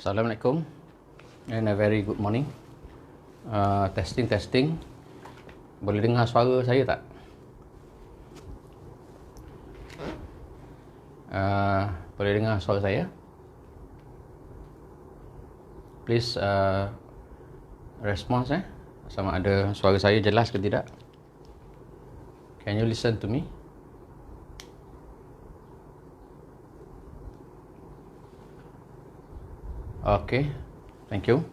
Assalamualaikum and a very good morning. Testing. Boleh dengar suara saya tak? Boleh dengar suara saya? Please response sama ada suara saya jelas ke tidak. Can you listen to me? Okay, thank you.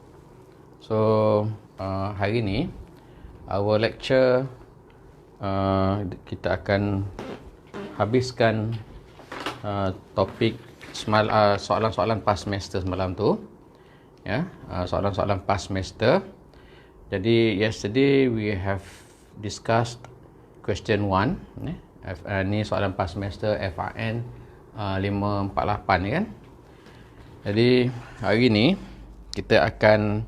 So hari ni our lecture kita akan habiskan topik soalan-soalan past semester semalam tu, ya, soalan-soalan past semester. Jadi yesterday we have discussed question 1, ni soalan past semester FRN 548 ni kan. Jadi hari ni kita akan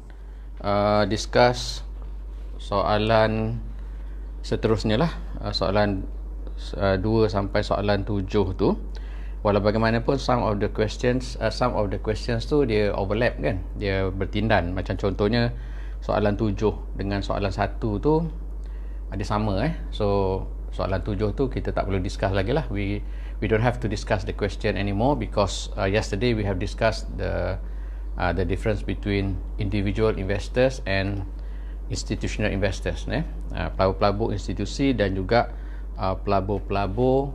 discuss soalan seterusnya lah, soalan 2 sampai soalan 7 tu. Walau bagaimanapun some of the questions tu dia overlap kan, dia bertindan. Macam contohnya soalan 7 dengan soalan 1 tu ada sama So soalan 7 tu kita tak perlu discuss lagi lah. We don't have to discuss the question anymore because yesterday we have discussed the difference between individual investors and institutional investors, pelabur-pelabur institusi dan juga pelabur-pelabur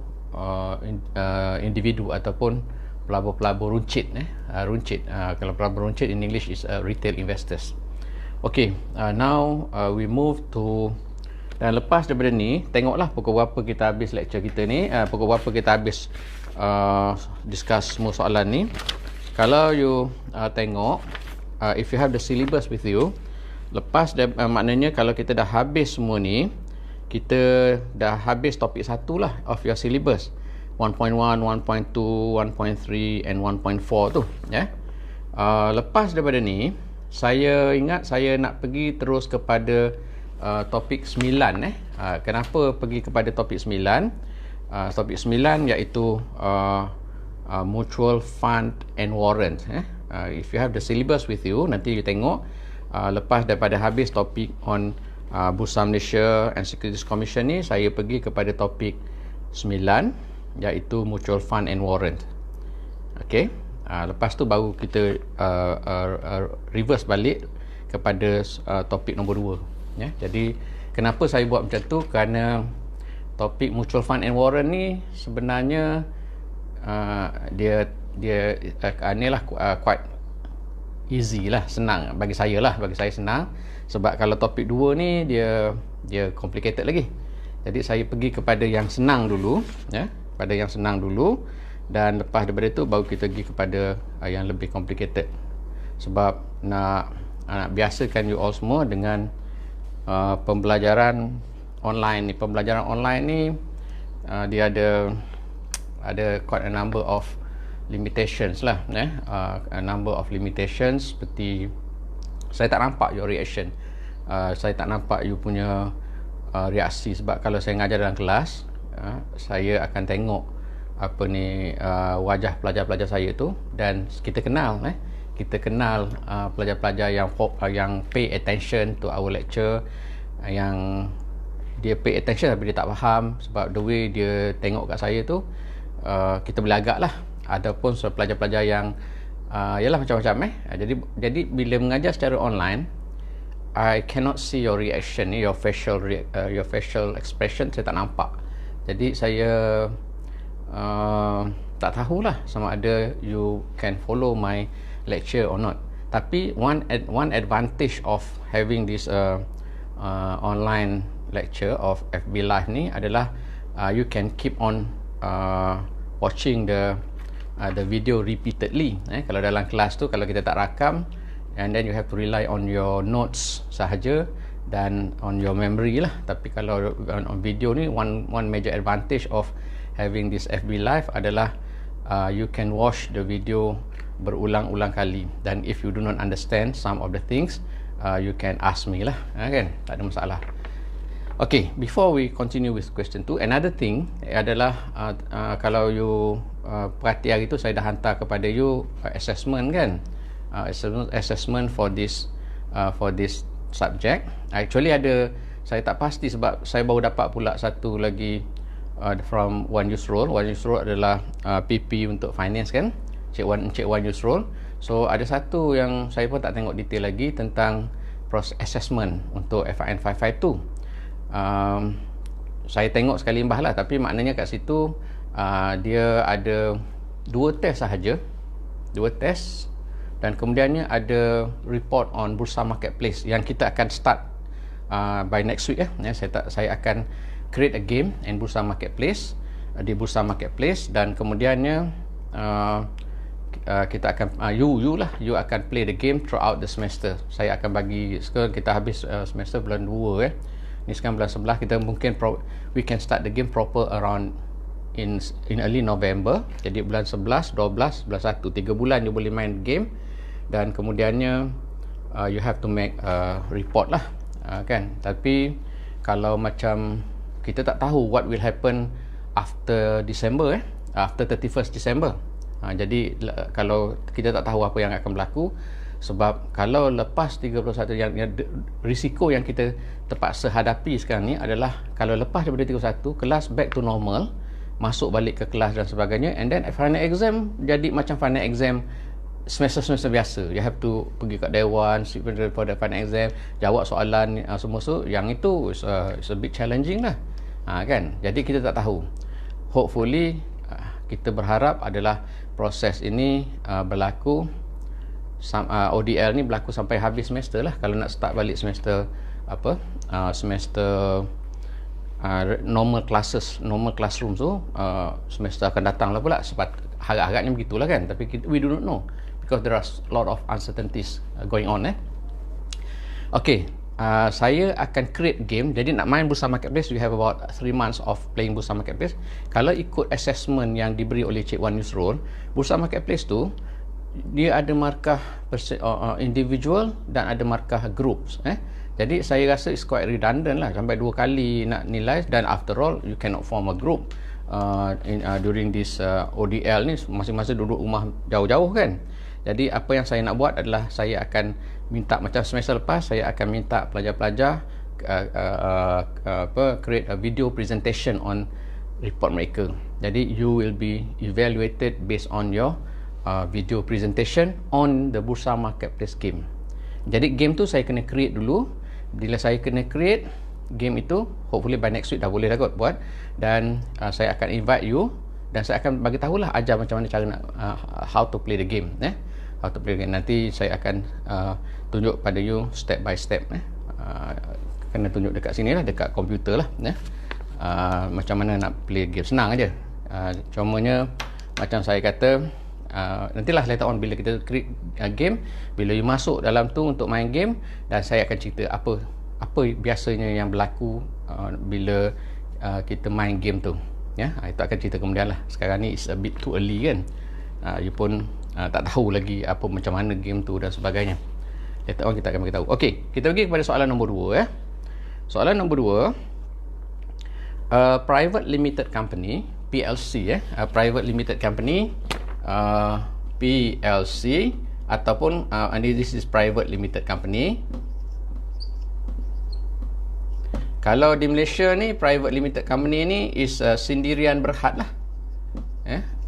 individu ataupun pelabur-pelabur runcit. Kalau pelabur runcit in English is retail investors. Okay, now we move to. Dan lepas daripada ni, tengoklah pukul berapa kita habis lecture kita ni, pukul berapa kita habis discuss semua soalan ni. Kalau you tengok, if you have the syllabus with you, lepas maknanya kalau kita dah habis semua ni, kita dah habis topik 1 lah of your syllabus, 1.1, 1.2, 1.3 and 1.4 tu, ya. Lepas daripada ni, saya ingat saya nak pergi terus kepada topik 9. Kenapa pergi kepada topik 9? Topik 9 iaitu mutual fund and warrant. If you have the syllabus with you, nanti you tengok lepas daripada habis topik on Bursa Malaysia and Securities Commission ni, saya pergi kepada topik 9 iaitu mutual fund and warrant. Okay, lepas tu baru kita reverse balik kepada topik nombor 2. Ya, jadi kenapa saya buat macam tu? Kerana topik mutual fund and warrant ni sebenarnya dia inilah quite easy lah, senang bagi saya senang. Sebab kalau topik 2 ni dia complicated lagi. Jadi saya pergi kepada yang senang dulu, ya, pada yang senang dulu, dan lepas daripada tu baru kita pergi kepada yang lebih complicated. Sebab nak biasakan you all semua dengan pembelajaran online ni. Pembelajaran online ni dia ada quite a number of limitations lah, a number of limitations. Seperti saya tak nampak your reaction, saya tak nampak you punya reaksi. Sebab kalau saya mengajar dalam kelas, saya akan tengok wajah pelajar-pelajar saya tu, dan kita kenal pelajar-pelajar yang pay attention to our lecture, yang dia pay attention tapi dia tak faham. Sebab the way dia tengok kat saya tu, kita boleh agak lah. Adapun pelajar-pelajar yang yalah macam-macam jadi bila mengajar secara online, I cannot see your reaction, your facial expression, saya tak nampak. Jadi saya tak tahulah sama ada you can follow my lecture or not. Tapi one advantage of having this online lecture of FB Live ni adalah you can keep on watching the video repeatedly. Kalau dalam kelas tu, kalau kita tak rakam, and then you have to rely on your notes sahaja dan on your memory lah. Tapi kalau on video ni, one major advantage of having this FB Live adalah you can watch the video berulang-ulang kali, dan if you do not understand some of the things, you can ask me lah, kan, tak ada masalah. Okay, before we continue with question 2, another thing adalah kalau you perhati hari tu saya dah hantar kepada you assessment kan. assessment for this subject. Actually saya tak pasti sebab saya baru dapat pula satu lagi from Wan Yusrul. Wan Yusrul adalah PP untuk finance kan, Encik Wan Yusrul. So ada satu yang saya pun tak tengok detail lagi tentang proses assessment untuk FIN 552. Saya tengok sekali imbas lah, tapi maknanya kat situ dia ada 2 test sahaja, 2 test, dan kemudiannya ada report on Bursa Marketplace yang kita akan start by next week saya akan create a game in Bursa Marketplace, di Bursa Marketplace, dan kemudiannya kita akan you akan play the game throughout the semester. Saya akan bagi, sekarang kita habis semester bulan 2 ni sekarang bulan 11, kita mungkin we can start the game proper around in early November. Jadi bulan 11, 12, bulan 1, 3 bulan you boleh main game, dan kemudiannya you have to make a report lah, kan. Tapi kalau macam kita tak tahu what will happen after December, after 31st December. Jadi kalau kita tak tahu apa yang akan berlaku, sebab kalau lepas 31 yang risiko yang kita terpaksa hadapi sekarang ni adalah kalau lepas daripada 31 kelas back to normal, masuk balik ke kelas dan sebagainya, and then final exam jadi macam final exam semester biasa. You have to pergi kat dewan for the final exam, jawab soalan semua tu, yang itu is a bit challenging lah, kan. Jadi kita tak tahu. Hopefully kita berharap adalah proses ini berlaku, ODL ni berlaku sampai habis semester lah. Kalau nak start balik semester semester normal classes, normal classroom tu semester akan datang lah pula. Sebab harap-harapnya begitulah kan, tapi we do not know because there are a lot of uncertainties going on. Okay, saya akan create game. Jadi nak main Bursa Marketplace, we have about 3 months of playing Bursa Marketplace. Kalau ikut assessment yang diberi oleh Cik Wan Yusrul, Bursa Marketplace tu dia ada markah individual dan ada markah groups. Jadi saya rasa it's quite redundant lah, sampai 2 kali nak nilai, dan after all you cannot form a group during this ODL ni, masing-masing duduk rumah jauh-jauh kan. Jadi apa yang saya nak buat adalah saya akan minta, macam semester lepas saya akan minta pelajar-pelajar create a video presentation on report mereka. Jadi you will be evaluated based on your video presentation on the Bursa Marketplace game. Jadi game tu saya kena create dulu. Bila saya kena create game itu, hopefully by next week dah boleh kot buat, dan saya akan invite you, dan saya akan bagi tahulah, ajar macam mana cara nak how to play the game, how to play the game. Nanti saya akan tunjuk pada you step by step, kena tunjuk dekat sini lah, dekat komputer lah, macam mana nak play game. Senang aja. Cumanya macam saya kata, nantilah later on bila kita create game, bila you masuk dalam tu untuk main game, dan saya akan cerita apa biasanya yang berlaku bila kita main game tu, itu akan cerita kemudian lah. Sekarang ni is a bit too early kan, you pun tak tahu lagi apa macam mana game tu dan sebagainya. Later on kita akan beritahu. Okey, kita pergi kepada soalan nombor 2. Soalan nombor 2, private limited company, PLC, private limited company, PLC, ataupun this is private limited company. Kalau di Malaysia ni private limited company ni is sendirian berhad lah.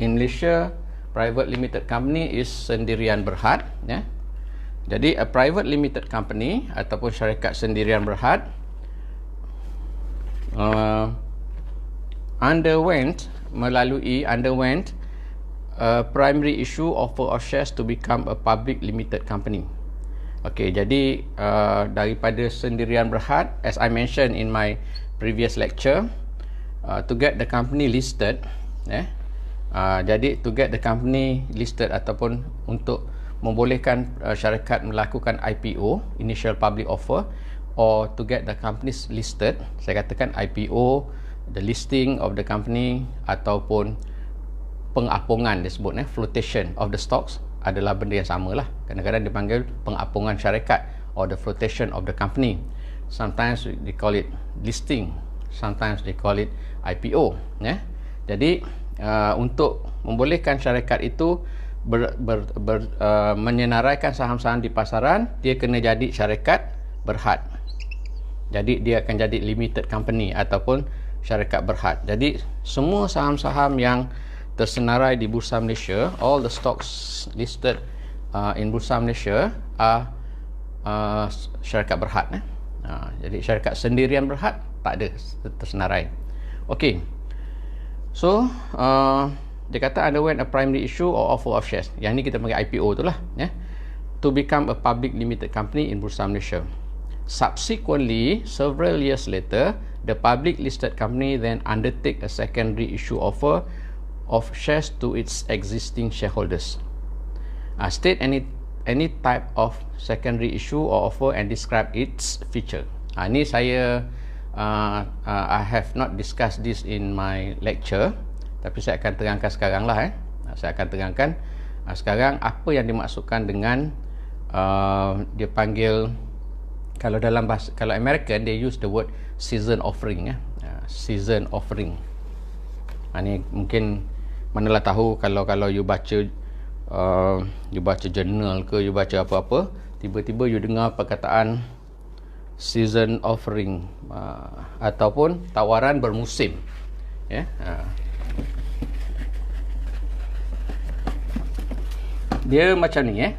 In Malaysia private limited company is sendirian berhad. Jadi a private limited company ataupun syarikat sendirian berhad underwent primary issue offer of shares to become a public limited company. Okey, jadi daripada sendirian berhad, as I mentioned in my previous lecture, to get the company listed, jadi to get the company listed ataupun untuk membolehkan syarikat melakukan IPO, initial public offer, or to get the companies listed, saya katakan IPO, the listing of the company, ataupun pengapungan disebut, flotation of the stocks, adalah benda yang sama lah. Kadang-kadang dipanggil pengapungan syarikat or the flotation of the company. Sometimes they call it listing, sometimes they call it IPO. Jadi untuk membolehkan syarikat itu menyenaraikan saham-saham di pasaran, dia kena jadi syarikat berhad. Jadi dia akan jadi limited company ataupun syarikat berhad. Jadi semua saham-saham yang tersenarai di Bursa Malaysia, all the stocks listed in Bursa Malaysia are syarikat berhad. Jadi syarikat sendirian berhad tak ada tersenarai. Okey. So dia kata underwent a primary issue or offer of shares. Yang ni kita panggil IPO tu lah, ya. To become a public limited company in Bursa Malaysia. Subsequently, several years later, the public listed company then undertake a secondary issue offer of shares to its existing shareholders. State any type of secondary issue or offer and describe its feature. Ni saya I have not discussed this in my lecture, tapi saya akan terangkan sekarang lah. Saya akan terangkan sekarang apa yang dimaksudkan dengan dia panggil, kalau dalam bahasa, kalau American they use the word season offering, season offering. Ni mungkin manalah tahu kalau you baca jurnal ke, you baca apa-apa, tiba-tiba you dengar perkataan season offering ataupun tawaran bermusim, ya. Dia macam ni,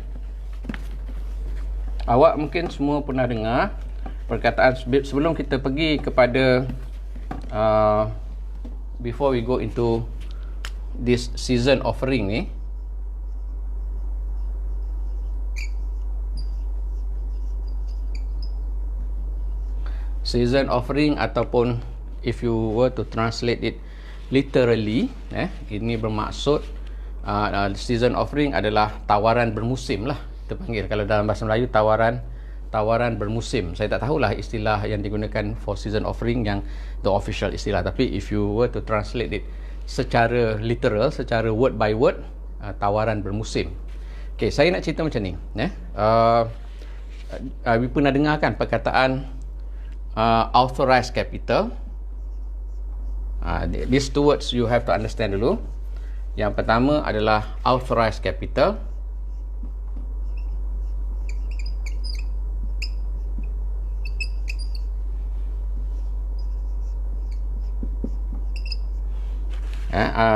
awak mungkin semua pernah dengar perkataan sebelum kita pergi kepada before we go into this season offering ni. Season offering ataupun if you were to translate it literally, ini bermaksud season offering adalah tawaran bermusim lah. Kita panggil kalau dalam bahasa Melayu tawaran bermusim. Saya tak tahulah istilah yang digunakan for season offering yang the official istilah, tapi if you were to translate it secara literal, secara word by word, tawaran bermusim. Okay, saya nak cerita macam ni, pernah dengar kan perkataan authorized capital? These two words you have to understand dulu. Yang pertama adalah authorized capital.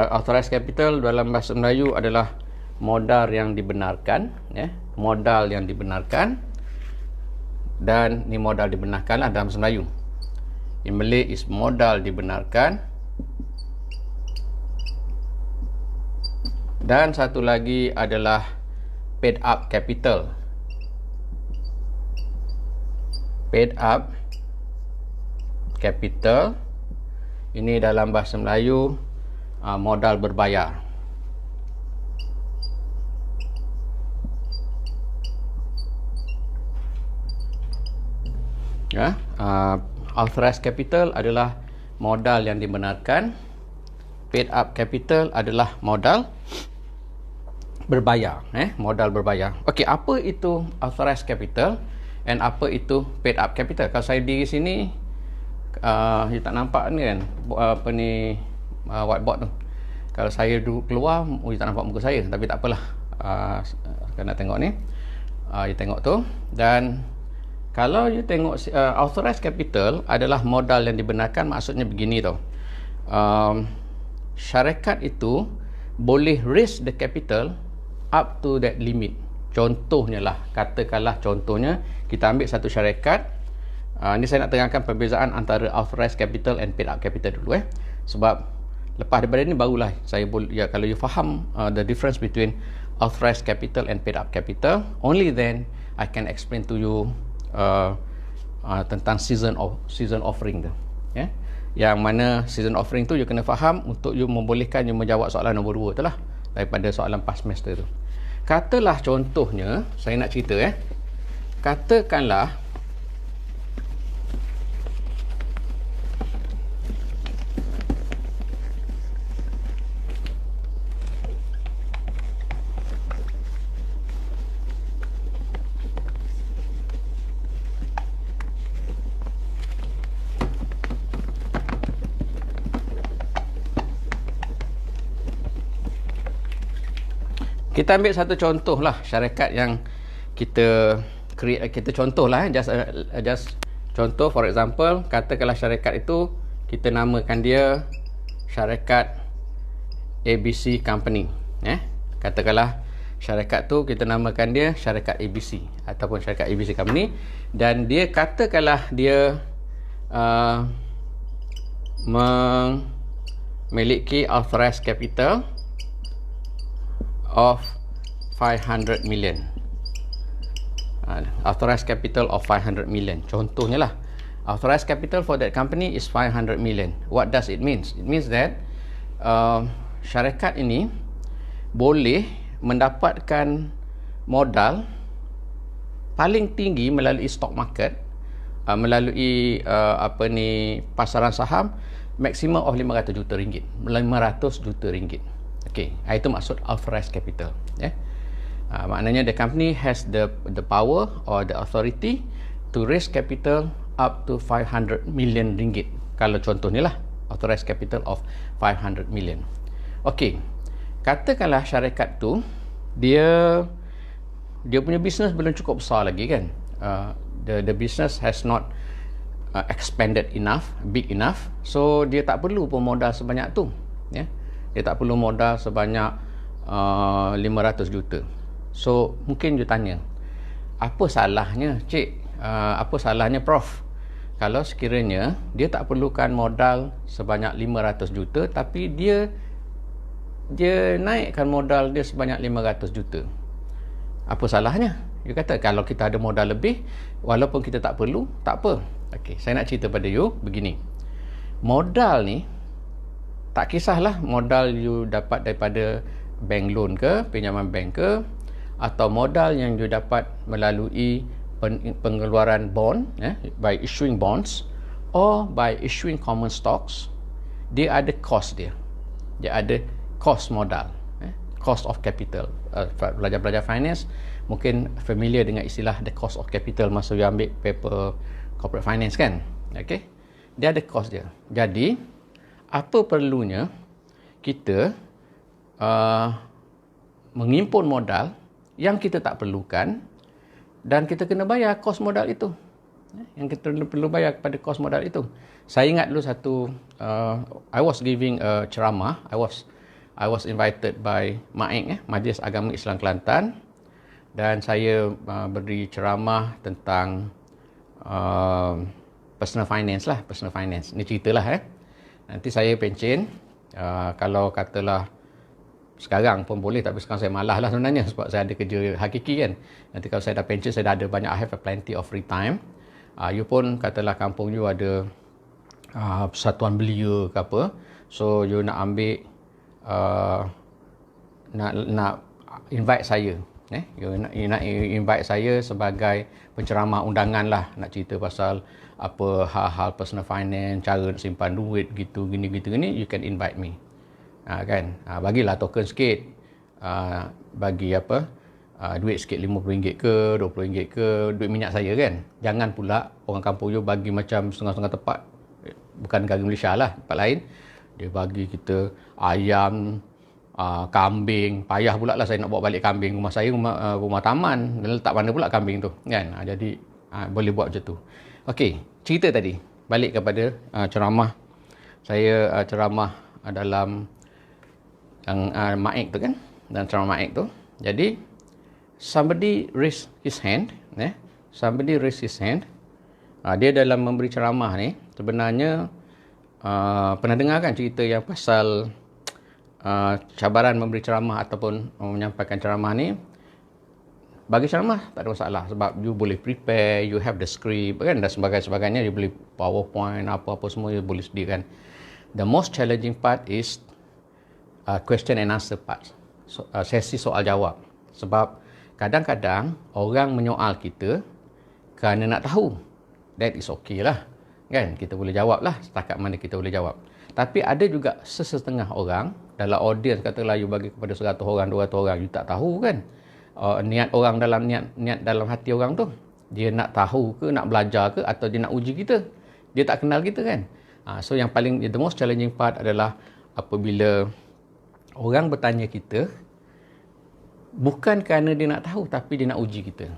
Authorized capital dalam bahasa Melayu adalah modal yang dibenarkan, modal yang dibenarkan, dan ni modal dibenarkan lah dalam bahasa Melayu. In Malay is modal dibenarkan. Dan satu lagi adalah paid up capital. Paid up capital ini dalam bahasa Melayu modal berbayar. Authorized capital adalah modal yang dibenarkan. Paid up capital adalah modal berbayar, modal berbayar. Okey, apa itu authorized capital and apa itu paid up capital? Kalau saya di sini you tak nampak ni kan, apa ni whiteboard tu. Kalau saya keluar, you tak nampak muka saya, tapi tak apalah. Kena tengok ni. You tengok tu. Dan kalau you tengok authorized capital adalah modal yang dibenarkan, maksudnya begini tau. Syarikat itu boleh raise the capital up to that limit. Contohnya lah, katakanlah contohnya kita ambil satu syarikat. Ni saya nak terangkan perbezaan antara authorized capital and paid up capital dulu, sebab lepas daripada ni barulah saya boleh, kalau you faham the difference between authorized capital and paid up capital, only then I can explain to you tentang season offering tu, yang mana season offering tu you kena faham untuk you membolehkan you menjawab soalan nombor 2 tu lah, daripada soalan past semester tu. Katalah contohnya, saya nak cerita katakanlah Kita ambil satu contoh lah syarikat yang kita create, kita contoh lah, just contoh. For example, katakanlah syarikat itu kita namakan dia syarikat ABC Company. Katakanlah syarikat tu kita namakan dia syarikat ABC ataupun syarikat ABC Company, dan dia katakanlah dia memiliki authorized capital of 500 million. Authorized capital of 500 million. Contohnya lah, authorized capital for that company is 500 million. What does it mean? It means that syarikat ini boleh mendapatkan modal paling tinggi melalui stock market, melalui pasaran saham, maksimum of 500 juta ringgit. 500 juta ringgit. Okey, itu maksud authorized capital. Maknanya the company has the power or the authority to raise capital up to 500 million ringgit. Kalau contoh ni lah, authorized capital of 500 million. Okey, katakanlah syarikat tu dia punya bisnes belum cukup besar lagi kan. The business has not expanded enough, big enough, so dia tak perlu pun modal sebanyak tu. Dia tak perlu modal sebanyak 500 juta. So mungkin you tanya, apa salahnya cik, apa salahnya prof, kalau sekiranya dia tak perlukan modal sebanyak 500 juta tapi dia naikkan modal dia sebanyak 500 juta. Apa salahnya? You kata kalau kita ada modal lebih, walaupun kita tak perlu, tak apa. Okey, saya nak cerita pada you begini. Modal ni, tak kisahlah modal you dapat daripada bank loan ke, pinjaman bank ke, atau modal yang you dapat melalui pengeluaran bond, by issuing bonds or by issuing common stocks, dia ada cost dia. Dia ada cost modal, cost of capital. Belajar finance mungkin familiar dengan istilah the cost of capital masa you ambil paper corporate finance kan. Okey, dia ada cost dia. Jadi apa perlunya kita mengimpun modal yang kita tak perlukan, dan kita kena bayar kos modal itu. Yang kita perlu bayar kepada kos modal itu. Saya ingat dulu satu, I was giving a ceramah. I was invited by MAIK, Majlis Agama Islam Kelantan, dan saya beri ceramah tentang personal finance lah, personal finance. Ini ceritalah nanti saya pencen, kalau katalah sekarang pun boleh, tapi sekarang saya malas lah sebenarnya sebab saya ada kerja hakiki kan. Nanti kalau saya dah pension, saya dah ada banyak, I have a plenty of free time. You pun katalah kampung you ada persatuan belia ke apa, so you nak ambil nak invite saya, you nak invite saya sebagai penceramah undangan lah, nak cerita pasal apa hal-hal personal finance, cara nak simpan duit gitu gini, you can invite me. Kan, bagilah token sikit, bagi duit sikit, RM50 ke RM20 ke, duit minyak saya kan. Jangan pula orang kampung you bagi macam setengah-setengah tempat, bukan negara Malaysia lah, tempat lain dia bagi kita ayam, kambing. Payah pula lah saya nak bawa balik kambing. Rumah saya rumah taman, letak mana pula kambing tu kan. Jadi boleh buat macam tu. Okey, cerita tadi balik kepada ceramah saya, ceramah dalam yang MAIK tu kan, dan ceramah MAIK tu. Jadi somebody raise his hand, somebody raise his hand. Dia dalam memberi ceramah ni sebenarnya pernah dengar kan cerita yang pasal cabaran memberi ceramah ataupun menyampaikan ceramah ni. Bagi ceramah tak ada masalah sebab you boleh prepare, you have the script kan, dan sebagainya, you boleh PowerPoint, apa-apa semua you boleh sediakan. The most challenging part is question and answer part, sesi soal jawab. Sebab kadang-kadang orang menyoal kita kerana nak tahu. That is okay lah kan, kita boleh jawab lah setakat mana kita boleh jawab. Tapi ada juga sesetengah orang dalam audience, katalah you bagi kepada 100 orang, 200 orang, you tak tahu kan niat orang dalam niat dalam hati orang tu, dia nak tahu ke, nak belajar ke, atau dia nak uji kita. Dia tak kenal kita kan. So yang paling, the most challenging part adalah apabila orang bertanya kita Bukan kerana dia nak tahu, tapi dia nak uji kita.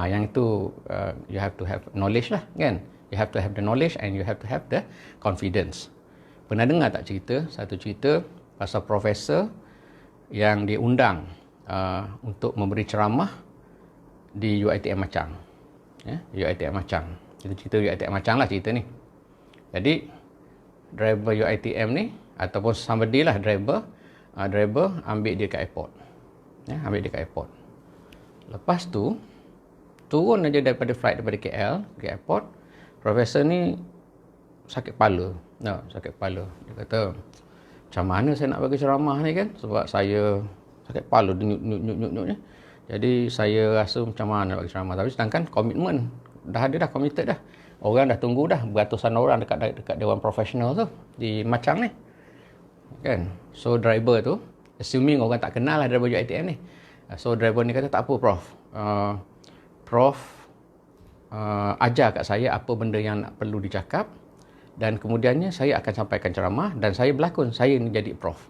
Yang itu you have to have knowledge lah, kan? You have to have the knowledge and you have to have the confidence. Pernah dengar tak satu cerita pasal profesor yang diundang untuk memberi ceramah di UiTM Machang. UiTM Machang. Cerita UiTM Machang lah cerita ni. Jadi driver UiTM ni ataupun somebody lah driver ambil dia kat airport. Ambil dia kat airport. Lepas tu turun aja daripada flight daripada KL ke airport, profesor ni sakit kepala. Sakit kepala. Dia kata, macam mana saya nak bagi ceramah ni kan? Sebab saya sakit kepala, nyut-nyut ni. Jadi saya rasa macam mana nak bagi ceramah. Tapi sedangkan komitmen dah ada dah, committed dah. Orang dah tunggu dah, beratusan orang dekat Dewan Profesional tu di Machang ni. Kan? So driver tu, assuming orang tak kenal lah driver UiTM ni. So driver ni kata, tak apa Prof ajar kat saya apa benda yang nak perlu dicakap, dan kemudiannya saya akan sampaikan ceramah, dan saya berlakon, saya ni jadi Prof.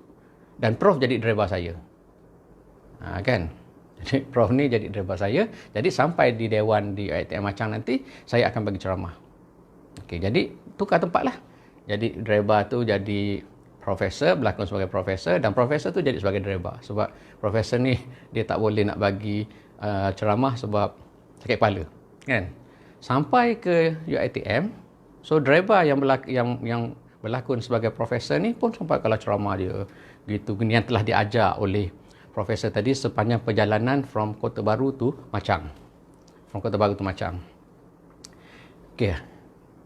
Dan Prof jadi driver saya. Kan? Jadi Prof ni jadi driver saya. Jadi sampai di Dewan di UiTM Machang nanti, saya akan bagi ceramah. Okey, jadi tukar tempat lah. Jadi driver tu jadi profesor, berlakon sebagai profesor, dan profesor tu jadi sebagai driver. Sebab profesor ni dia tak boleh nak bagi ceramah sebab sakit kepala, kan? Sampai ke UiTM, so driver yang berlakon sebagai profesor ni pun sampai kalau ceramah dia gitu, yang telah diajar oleh profesor tadi sepanjang perjalanan from Kota Baru to Machang. Okey.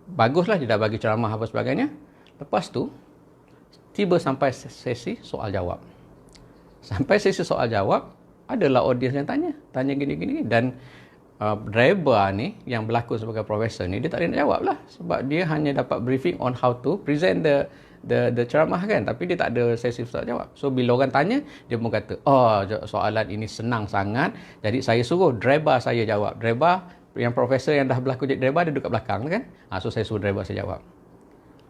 Baguslah dia dah bagi ceramah apa sebagainya. Lepas tu tiba sampai sesi soal jawab. Sampai sesi soal jawab, adalah audiens yang tanya gini-gini, dan driver ni yang berlakon sebagai profesor ni, dia tak ada nak jawab lah, sebab dia hanya dapat briefing on how to present the ceramah kan, tapi dia tak ada sesi soal jawab. So bila orang tanya, dia pun kata, soalan ini senang sangat, jadi saya suruh driver saya jawab. Driver yang profesor yang dah berlakon jadi driver, dia duduk kat belakang kan, so saya suruh driver saya jawab.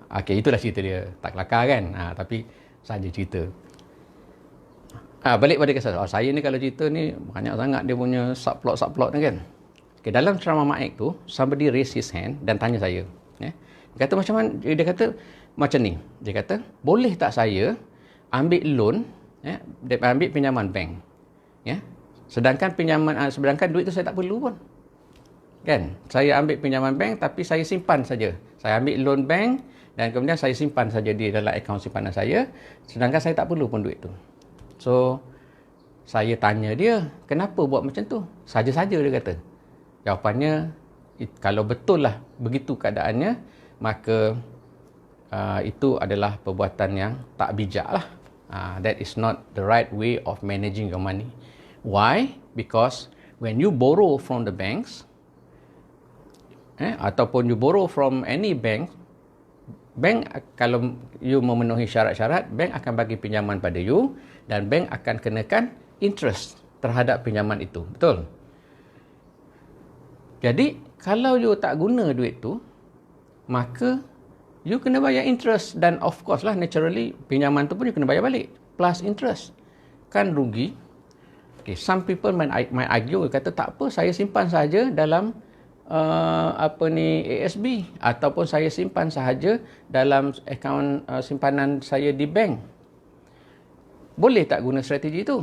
Okey, itulah cerita dia. Tak kelakar kan, tapi saja cerita. Balik pada kisah. Saya ni kalau cerita ni banyak sangat dia punya subplot ni kan. Okay, dalam ceramah Maik tu, somebody raise his hand dan tanya saya. Dia kata macam mana? Dia kata macam ni. Dia kata, boleh tak saya ambil loan, ambil pinjaman bank. Sedangkan duit tu saya tak perlu pun. Kan? Saya ambil pinjaman bank tapi saya simpan saja. Saya ambil loan bank dan kemudian saya simpan saja di dalam akaun simpanan saya, sedangkan saya tak perlu pun duit tu. So, saya tanya dia, kenapa buat macam tu? Saja-saja dia kata. Jawapannya, kalau betul lah begitu keadaannya, maka itu adalah perbuatan yang tak bijak lah. That is not the right way of managing your money. Why? Because when you borrow from the banks, ataupun you borrow from any bank, kalau you memenuhi syarat-syarat, bank akan bagi pinjaman pada you, dan bank akan kenakan interest terhadap pinjaman itu. Betul? Jadi, kalau you tak guna duit tu, maka you kena bayar interest, dan of course lah, naturally, pinjaman tu pun you kena bayar balik, plus interest. Kan rugi. Okay, some people might argue, kata tak apa, saya simpan saja dalam ASB, ataupun saya simpan sahaja dalam akaun simpanan saya di bank. Boleh tak guna strategi itu?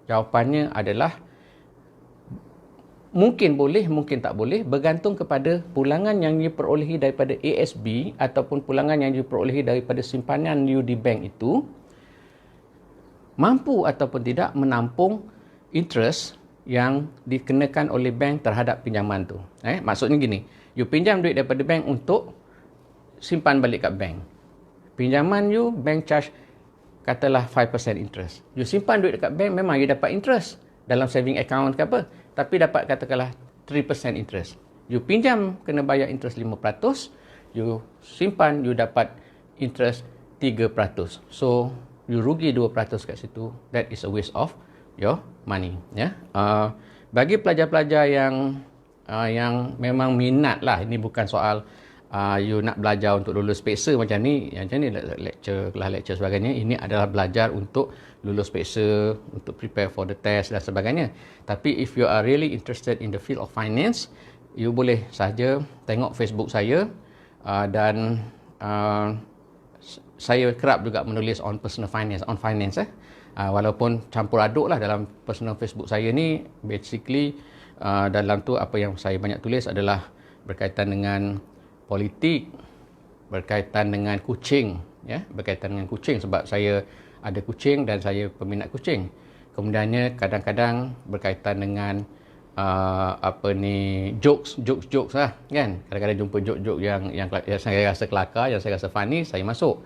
Jawapannya adalah mungkin boleh, mungkin tak boleh, bergantung kepada pulangan yang diperolehi daripada ASB ataupun pulangan yang diperolehi daripada simpanan you di bank itu mampu ataupun tidak menampung interest yang dikenakan oleh bank terhadap pinjaman tu. Maksudnya gini, you pinjam duit daripada bank untuk simpan balik kat bank. Pinjaman you, bank charge katalah 5% interest. You simpan duit dekat bank, memang you dapat interest dalam saving account ke apa, tapi dapat katakanlah 3% interest. You pinjam, kena bayar interest 5%, you simpan, you dapat interest 3%. So, you rugi 2% kat situ. That is a waste of your money. Bagi pelajar-pelajar yang memang minat lah, ini bukan soal you nak belajar untuk lulus peksa macam ni lecture, kelas lecture sebagainya, ini adalah belajar untuk lulus peksa, untuk prepare for the test dan sebagainya. Tapi if you are really interested in the field of finance, you boleh saja tengok Facebook saya, dan saya kerap juga menulis on personal finance, walaupun campur aduk lah dalam personal Facebook saya ni. Basically dalam tu apa yang saya banyak tulis adalah berkaitan dengan politik, berkaitan dengan kucing, berkaitan dengan kucing sebab saya ada kucing dan saya peminat kucing. Kemudiannya kadang-kadang berkaitan dengan jokes lah kan. Kadang-kadang jumpa joke-joke yang saya rasa kelakar, yang saya rasa funny, saya masuk.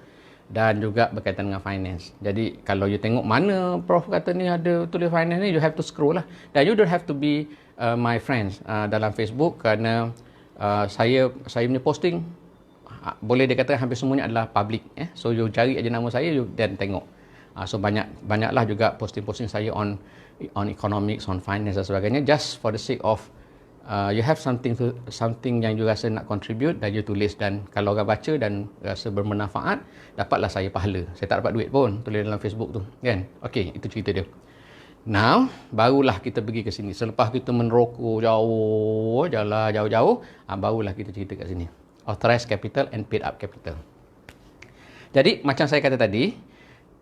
Dan juga berkaitan dengan finance. Jadi kalau you tengok mana Prof kata ni ada tulis finance ni, you have to scroll lah. Dan you don't have to be my friends dalam Facebook, kerana saya punya posting boleh dikatakan hampir semuanya adalah public. So you cari aja nama saya, you dan tengok. So banyaklah juga posting-posting saya on economics, on finance dan sebagainya, just for the sake of you have something yang you rasa nak contribute dan you tulis, dan kalau orang baca dan rasa bermanfaat, dapatlah saya pahala. Saya tak dapat duit pun tulis dalam Facebook tu kan. Okey, itu cerita dia. Now barulah kita pergi ke sini. Selepas kita menerokok jauh, jalan jauh-jauh, barulah kita cerita kat sini. Authorized capital and paid up capital. Jadi macam saya kata tadi,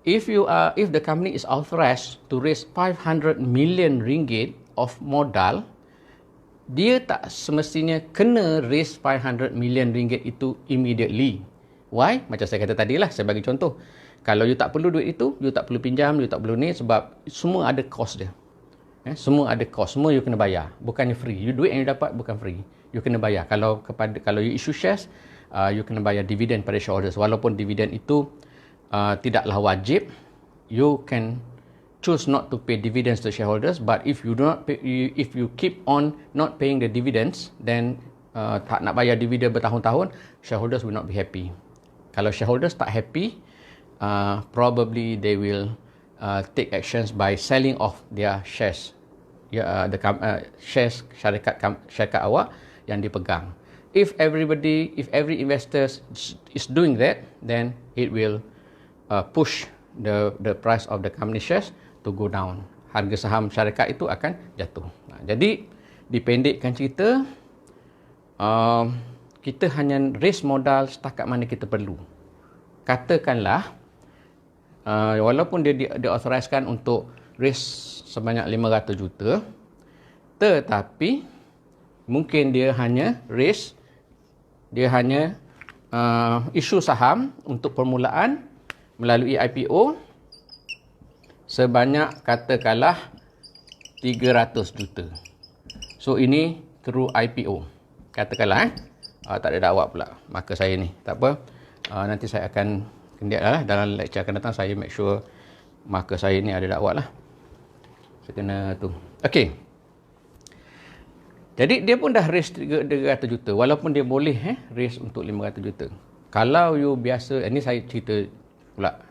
if the company is authorized to raise 500 million ringgit of modal, dia tak semestinya kena raise 500 million ringgit itu immediately. Why? Macam saya kata tadi lah, saya bagi contoh. Kalau you tak perlu duit itu, you tak perlu pinjam, you tak perlu ni, sebab semua ada cost dia. Semua ada cost, semua you kena bayar. Bukannya free. Duit yang you dapat bukan free. You kena bayar. Kalau you issue shares, you kena bayar dividen pada shareholders. Walaupun dividen itu tidaklah wajib, you can choose not to pay dividends to shareholders, but if you keep on not paying the dividends, then tak nak bayar dividen bertahun-tahun, shareholders will not be happy. Kalau shareholders tak happy, probably they will take actions by selling off their shares, shares syarikat awak yang dipegang. If every investor is doing that, then it will push the price of the company shares to go down. Harga saham syarikat itu akan jatuh. Jadi dipendekkan cerita, kita hanya raise modal setakat mana kita perlu. Katakanlah walaupun dia diauthorizekan untuk raise sebanyak 500 juta, tetapi mungkin dia hanya isu saham untuk permulaan melalui IPO sebanyak katakanlah 300 juta. So ini through IPO. Katakanlah tak ada dakwah pula maka saya ni. Tak apa. Nanti saya akan kendiat dalam lecture akan datang, saya make sure maka saya ni ada dakwah lah. Saya kena tu. Okey. Jadi dia pun dah raise 300 juta walaupun dia boleh raise untuk 500 juta. Kalau you biasa, ini saya cerita pula.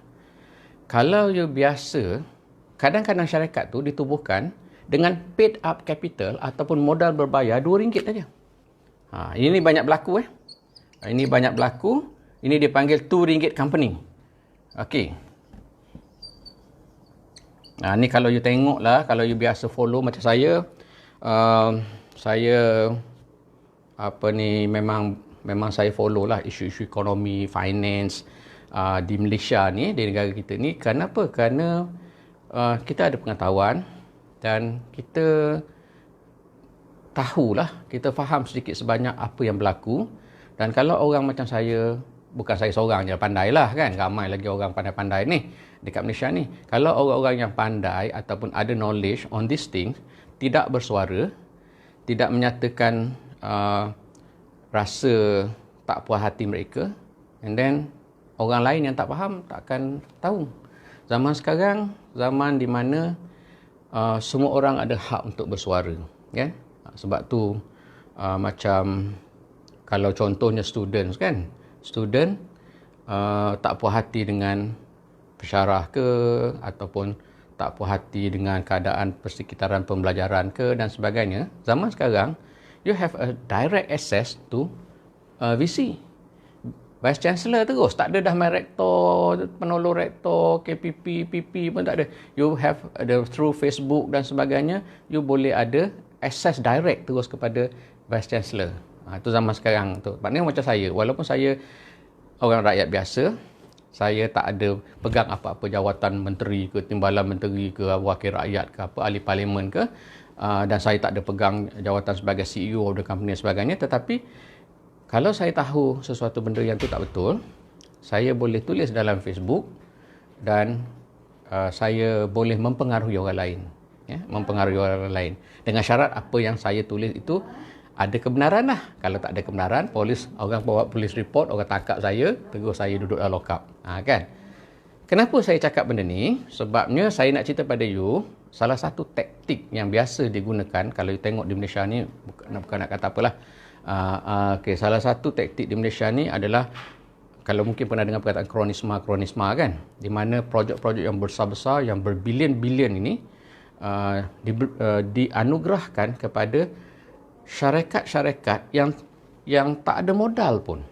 Kalau you biasa, kadang-kadang syarikat tu ditubuhkan dengan paid up capital ataupun modal berbayar RM2 saja. Ini banyak berlaku Ini banyak berlaku. Ini dipanggil RM2 company. Okey. Ni kalau you tengok lah, kalau you biasa follow macam saya, memang saya follow lah isu-isu ekonomi, finance di Malaysia ni, di negara kita ni. Kenapa? Kerana kita ada pengetahuan dan kita tahulah, kita faham sedikit sebanyak apa yang berlaku. Dan kalau orang macam saya, bukan saya seorang je pandai lah kan, ramai lagi orang pandai-pandai ni dekat Malaysia ni. Kalau orang-orang yang pandai ataupun ada knowledge on these things tidak bersuara, tidak menyatakan rasa tak puas hati mereka, and then orang lain yang tak faham tak akan tahu. Zaman sekarang, zaman di mana semua orang ada hak untuk bersuara, kan? Sebab tu macam kalau contohnya students kan, student tak puas hati dengan pensyarah ke, ataupun tak puas hati dengan keadaan persekitaran pembelajaran ke dan sebagainya. Zaman sekarang, you have a direct access to VC. Vice Chancellor terus. Tak ada dah main rektor, penolong rektor, KPP, PP pun tak ada. You have through Facebook dan sebagainya, you boleh ada access direct terus kepada Vice Chancellor. Itu zaman sekarang tu. Maknanya macam saya, walaupun saya orang rakyat biasa, saya tak ada pegang apa-apa jawatan menteri ke, timbalan menteri ke, wakil rakyat ke, apa, ahli parlimen ke, dan saya tak ada pegang jawatan sebagai CEO of the company dan sebagainya. Tetapi kalau saya tahu sesuatu benda yang tu tak betul, saya boleh tulis dalam Facebook dan saya boleh mempengaruhi orang lain. Ya, mempengaruhi orang lain. Dengan syarat apa yang saya tulis itu ada kebenaran lah. Kalau tak ada kebenaran, orang bawa polis report, orang tangkap saya, terus saya duduk dalam lockup. Kan? Kenapa saya cakap benda ni? Sebabnya saya nak cerita pada you, salah satu taktik yang biasa digunakan, kalau you tengok di Malaysia ni, bukan nak kata apalah, salah satu taktik di Malaysia ni adalah, kalau mungkin pernah dengar perkataan kronisma kan, di mana projek-projek yang besar-besar yang berbilion-bilion ini dianugerahkan kepada syarikat-syarikat yang tak ada modal pun.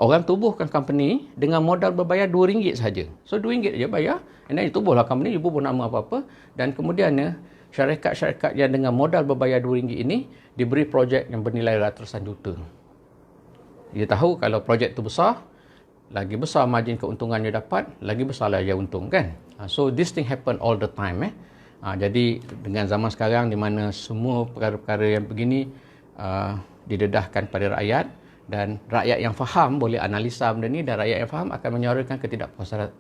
Orang tubuhkan company dengan modal berbayar RM2 saja. So RM2 je bayar, and then you tubuhlah company, you bubuh nama apa-apa, dan kemudiannya syarikat-syarikat yang dengan modal berbayar RM2 ini diberi projek yang bernilai ratusan juta. Dia tahu kalau projek tu besar, lagi besar margin keuntungan dia dapat, lagi besarlah dia untung kan. So this thing happen all the time. Jadi dengan zaman sekarang di mana semua perkara-perkara yang begini didedahkan pada rakyat, dan rakyat yang faham boleh analisa benda ni, dan rakyat yang faham akan menyuarakan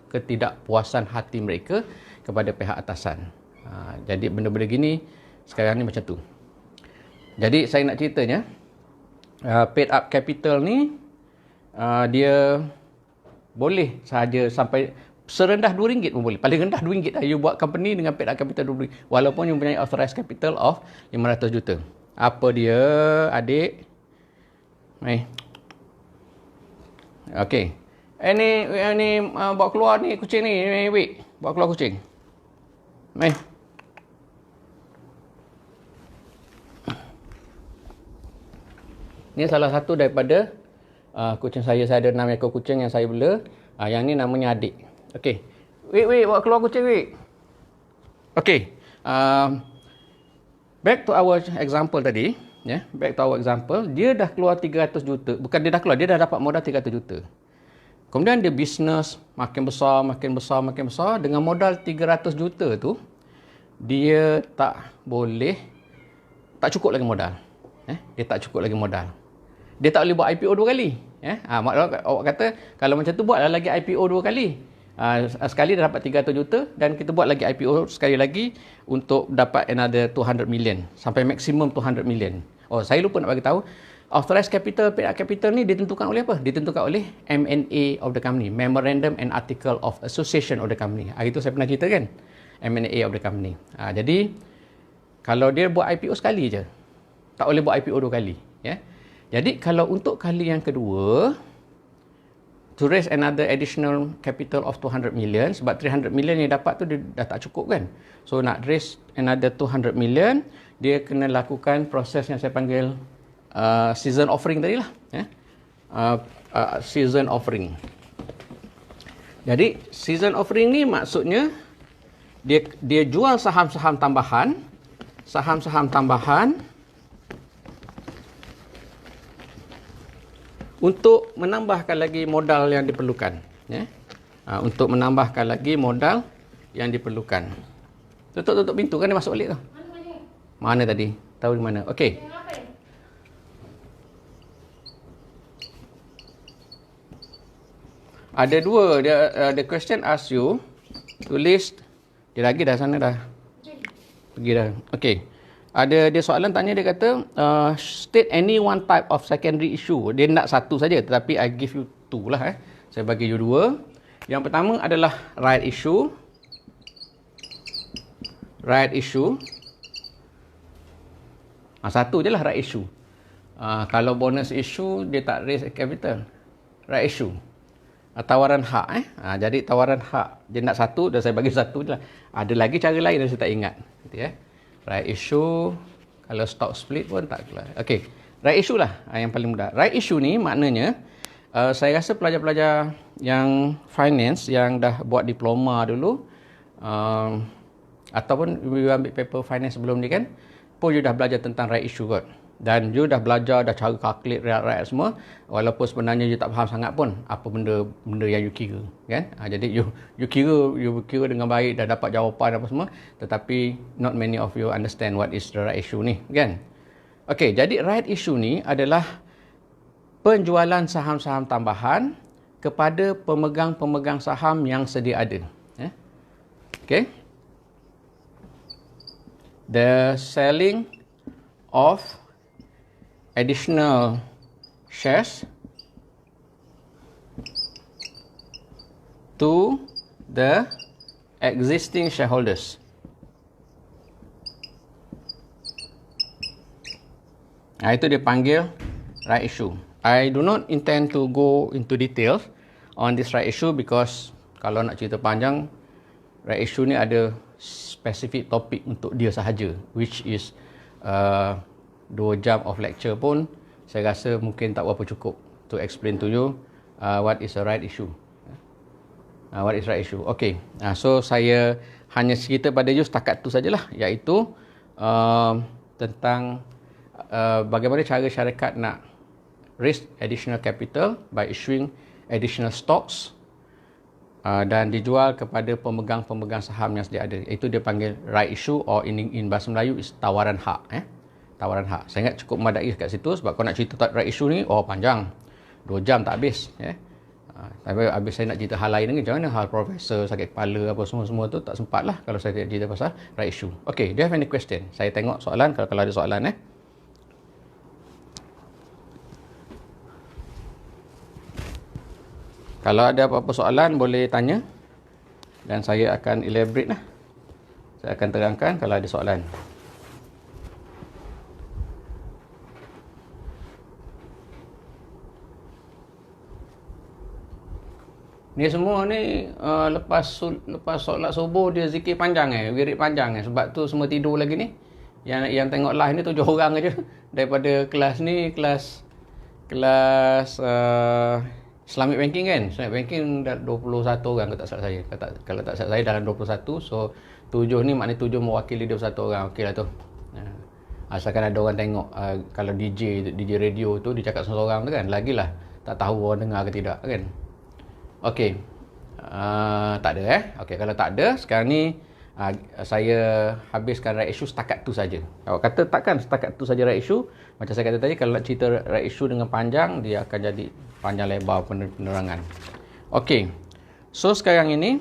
ketidakpuasan hati mereka kepada pihak atasan. Jadi benda-benda gini sekarang ni macam tu. Jadi saya nak ceritanya, paid up capital ni dia boleh sahaja sampai serendah RM2 pun boleh. Paling rendah RM2 lah. You buat company dengan paid up capital RM2, walaupun you mempunyai authorized capital of 500 juta. Apa dia, adik? Okey. Ini bawa keluar ni kucing ni, Wik. Bawa keluar kucing. Ini salah satu daripada kucing saya. Saya ada 6 ekor kucing yang saya bela. Yang ni namanya adik. Okey. Wik, bawa keluar kucing, Wik. Okey. Back to our example tadi. Back to our example, dia dah keluar 300 juta. Bukan dia dah keluar, dia dah dapat modal 300 juta. Kemudian dia bisnes makin besar. Dengan modal 300 juta tu, dia tak cukup lagi modal. Dia tak cukup lagi modal. Dia tak boleh buat IPO 2 kali. Awak kata, kalau macam tu buatlah lagi IPO 2 kali. Sekali dah dapat 300 juta, dan kita buat lagi IPO sekali lagi untuk dapat another 200 million sampai maksimum 200 million. Saya lupa nak bagi tahu, authorized capital, paid up capital ni ditentukan oleh apa? Ditentukan oleh M&A of the company, Memorandum and Article of Association of the company. Hari tu saya pernah cerita kan, M&A of the company. Jadi kalau dia buat IPO sekali je, tak boleh buat IPO 2 kali. Jadi kalau untuk kali yang kedua, to raise another additional capital of 200 million, sebab 300 million yang dapat tu dia dah tak cukup kan. So nak raise another 200 million, dia kena lakukan proses yang saya panggil season offering tadi lah. Season offering. Jadi season offering ni maksudnya dia jual saham-saham tambahan untuk menambahkan lagi modal yang diperlukan. Untuk menambahkan lagi modal yang diperlukan. Tutup pintu kan, dia masuk balik tu. Mana tadi? Tahu di mana? Okey. Ada dua. The question asks you to list. Dia lagi dah sana dah. Pergi dah. Okey. Dia soalan tanya, dia kata state any one type of secondary issue. Dia nak satu saja, tetapi I give you two lah. Saya bagi you dua. Yang pertama adalah right issue. Satu je lah right issue. Kalau bonus issue, dia tak raise capital. Right issue. Tawaran hak. Jadi tawaran hak, dia nak satu, dan saya bagi satu je lah. Ada lagi cara lain yang saya tak ingat. Right issue. Kalau stock split pun tak keluar. Okey, right issue lah yang paling mudah. Right issue ni maknanya saya rasa pelajar-pelajar yang finance yang dah buat diploma dulu ataupun you ambil paper finance sebelum ni kan, pun you dah belajar tentang right issue kot. Dan you dah belajar, dah cara calculate rakyat semua, walaupun sebenarnya you tak faham sangat pun apa benda yang you kira kan. Jadi you kira dengan baik, dah dapat jawapan apa semua, tetapi not many of you understand what is the right issue ni kan. Okey, jadi right issue ni adalah penjualan saham-saham tambahan kepada pemegang-pemegang saham yang sedia ada. Okey, the selling of additional shares to the existing shareholders. Itu dia panggil right issue. I do not intend to go into details on this right issue because kalau nak cerita panjang, right issue ni ada spesifik topik untuk dia sahaja, which is 2 jam of lecture pun saya rasa mungkin tak berapa cukup to explain to you what is a right issue. What is right issue? Okay, so saya hanya cerita pada you setakat tu sajalah, iaitu tentang bagaimana cara syarikat nak raise additional capital by issuing additional stocks dan dijual kepada pemegang-pemegang saham yang sedia ada. Itu dia panggil right issue, or in bahasa Melayu is tawaran hak. Tawaran hak. Saya ingat cukup memadai kat situ, sebab kalau nak cerita right issue ni, panjang. 2 jam tak habis. Tapi habis saya nak cerita hal lain lagi, macam mana hal profesor, sakit kepala, apa semua-semua tu tak sempat lah kalau saya cerita pasal right issue. Okay, do you have any question? Saya tengok soalan, kalau ada soalan. Kalau ada apa-apa soalan, boleh tanya. Dan saya akan elaborate lah. Saya akan terangkan kalau ada soalan. Ni semua ni lepas solat subuh dia zikir panjang wirid panjang sebab tu semua tidur lagi ni. Yang tengok live ni 7 orang aja daripada kelas ni, kelas Islamic Banking kan. Islamic Banking dah 21 orang kalau tak salah saya dalam 21. So 7 ni maknanya 7 mewakili 21 orang. Okeylah tu. Asalkan ada orang tengok. Kalau DJ radio tu dia cakap seorang tu kan, lagilah tak tahu orang dengar ke tidak kan. Okey. Tak ada Okey, kalau tak ada, sekarang ni saya habiskan right issue setakat tu saja. Awak kata takkan setakat tu saja right issue? Macam saya kata tadi, kalau nak cerita right issue dengan panjang, dia akan jadi panjang lebar penerangan. Okey. So sekarang ini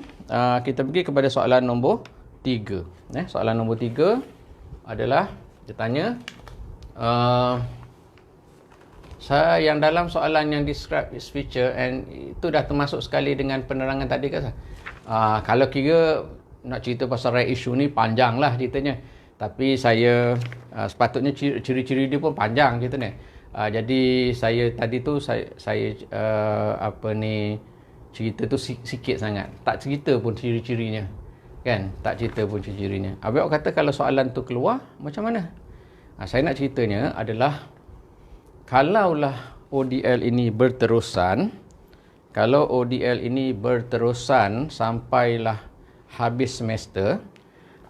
kita pergi kepada soalan nombor 3. Soalan nombor 3 adalah dia tanya saya yang dalam soalan yang describe its feature, and itu dah termasuk sekali dengan penerangan tadi kan. Kalau kira nak cerita pasal right issue ni panjang lah ceritanya, tapi saya sepatutnya ciri-ciri dia pun panjang ceritanya. Jadi saya tadi tu saya cerita tu sikit sangat, tak cerita pun ciri-cirinya kan, tak cerita pun ciri-cirinya. Habis awak kata kalau soalan tu keluar macam mana? Saya nak ceritanya adalah kalaulah ODL ini berterusan, kalau ODL ini berterusan sampailah habis semester,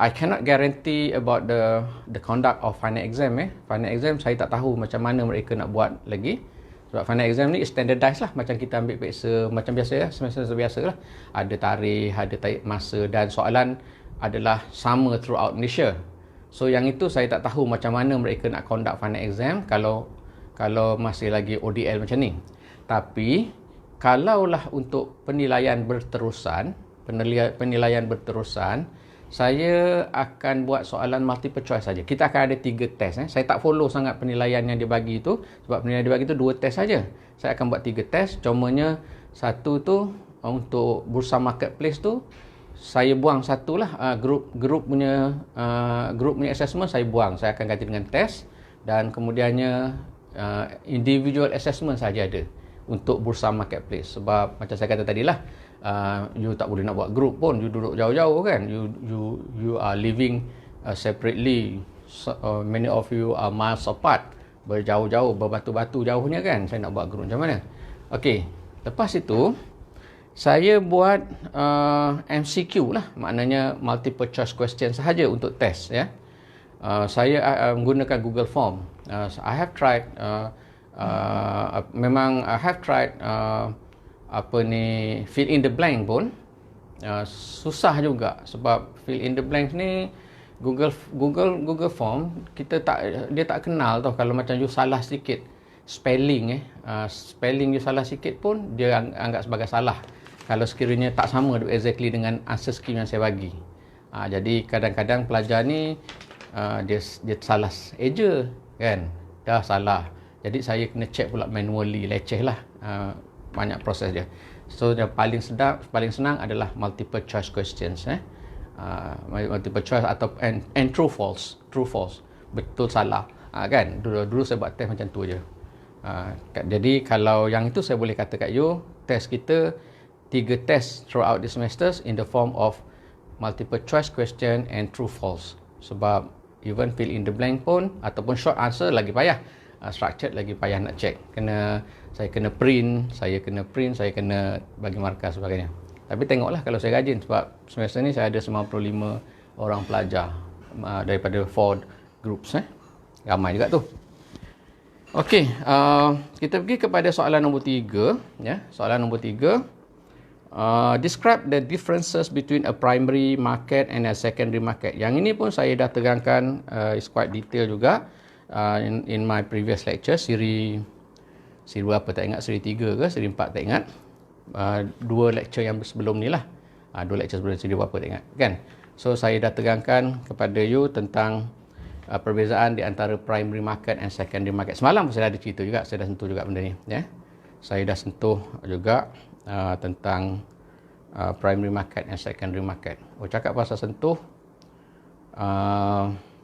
I cannot guarantee about the conduct of final exam. Final exam saya tak tahu macam mana mereka nak buat lagi. Sebab final exam ni standardized lah, macam kita ambil periksa macam biasa semester biasa lah. Ada tarikh, ada masa, dan soalan adalah sama throughout Malaysia. So yang itu saya tak tahu macam mana mereka nak conduct final exam kalau masih lagi ODL macam ni. Tapi kalaulah untuk penilaian berterusan, saya akan buat soalan multiple choice saja. Kita akan ada 3 test. Saya tak follow sangat penilaian yang dia bagi itu, sebab penilaian dia bagi itu 2 test saja. Saya akan buat 3 test. Cumanya satu tu untuk bursa marketplace tu saya buang satu lah, group punya assessment saya buang. Saya akan ganti dengan test, dan kemudiannya individual assessment saja ada untuk bursa marketplace. Sebab macam saya kata tadilah, you tak boleh nak buat group pun, you duduk jauh-jauh kan, you are living separately. many of you are miles apart, berjauh-jauh, berbatu-batu jauhnya kan. Saya nak buat group macam mana? Okey, lepas itu saya buat MCQ lah, maknanya multiple choice question sahaja untuk test ya. Saya menggunakan Google Form. I have tried memang I have tried fill in the blank pun susah juga, sebab fill in the blank ni Google Form dia tak kenal tau. Kalau macam you salah sikit spelling spelling you salah sikit pun dia anggap sebagai salah kalau sekiranya tak sama exactly dengan answer scheme yang saya bagi. Jadi kadang-kadang pelajar ni dia salah eja kan, dah salah. Jadi saya kena check pula manually, leceh lah, banyak proses dia. So yang paling senang adalah multiple choice questions multiple choice atau and true false, betul salah kan. Dulu saya buat test macam tu je. Jadi kalau yang itu saya boleh kata kat you, test kita 3 test throughout the semesters in the form of multiple choice question and true false. Sebab even fill in the blank pun ataupun short answer lagi payah, structured lagi payah nak check. Saya kena print, saya kena bagi markah sebagainya. Tapi tengoklah kalau saya rajin, sebab semester ni saya ada 95 orang pelajar daripada 4 groups ramai juga tu. Okey, kita pergi kepada soalan nombor 3 ya. Soalan nombor 3, describe the differences between a primary market and a secondary market. Yang ini pun saya dah terangkan, is quite detail juga in my previous lecture, siri berapa tak ingat, siri 3 ke siri 4 tak ingat. 2 lecture yang sebelum ni lah, 2 lecture sebelum siri berapa tak ingat kan. So saya dah terangkan kepada you tentang perbezaan di antara primary market and secondary market. Semalam saya dah ada cerita juga, saya dah sentuh juga benda ni ya. Saya dah sentuh juga tentang primary market and secondary market. Cakap pasal sentuh,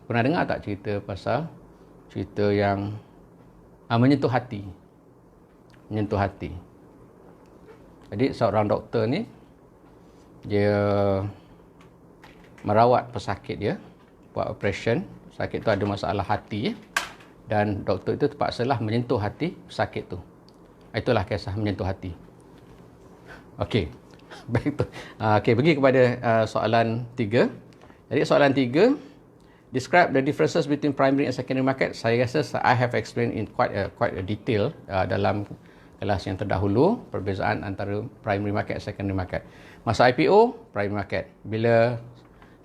pernah dengar tak cerita yang menyentuh hati? Jadi seorang doktor ni, dia merawat pesakit dia, buat operation. Pesakit tu ada masalah hati dan doktor itu terpaksalah menyentuh hati pesakit tu. Itulah kisah menyentuh hati. Okey, baik tu. Okey, pergi kepada soalan 3. Jadi soalan 3, describe the differences between primary and secondary market. Saya rasa I have explained in quite a detail dalam kelas yang terdahulu, perbezaan antara primary market dan secondary market. Masa IPO, primary market. Bila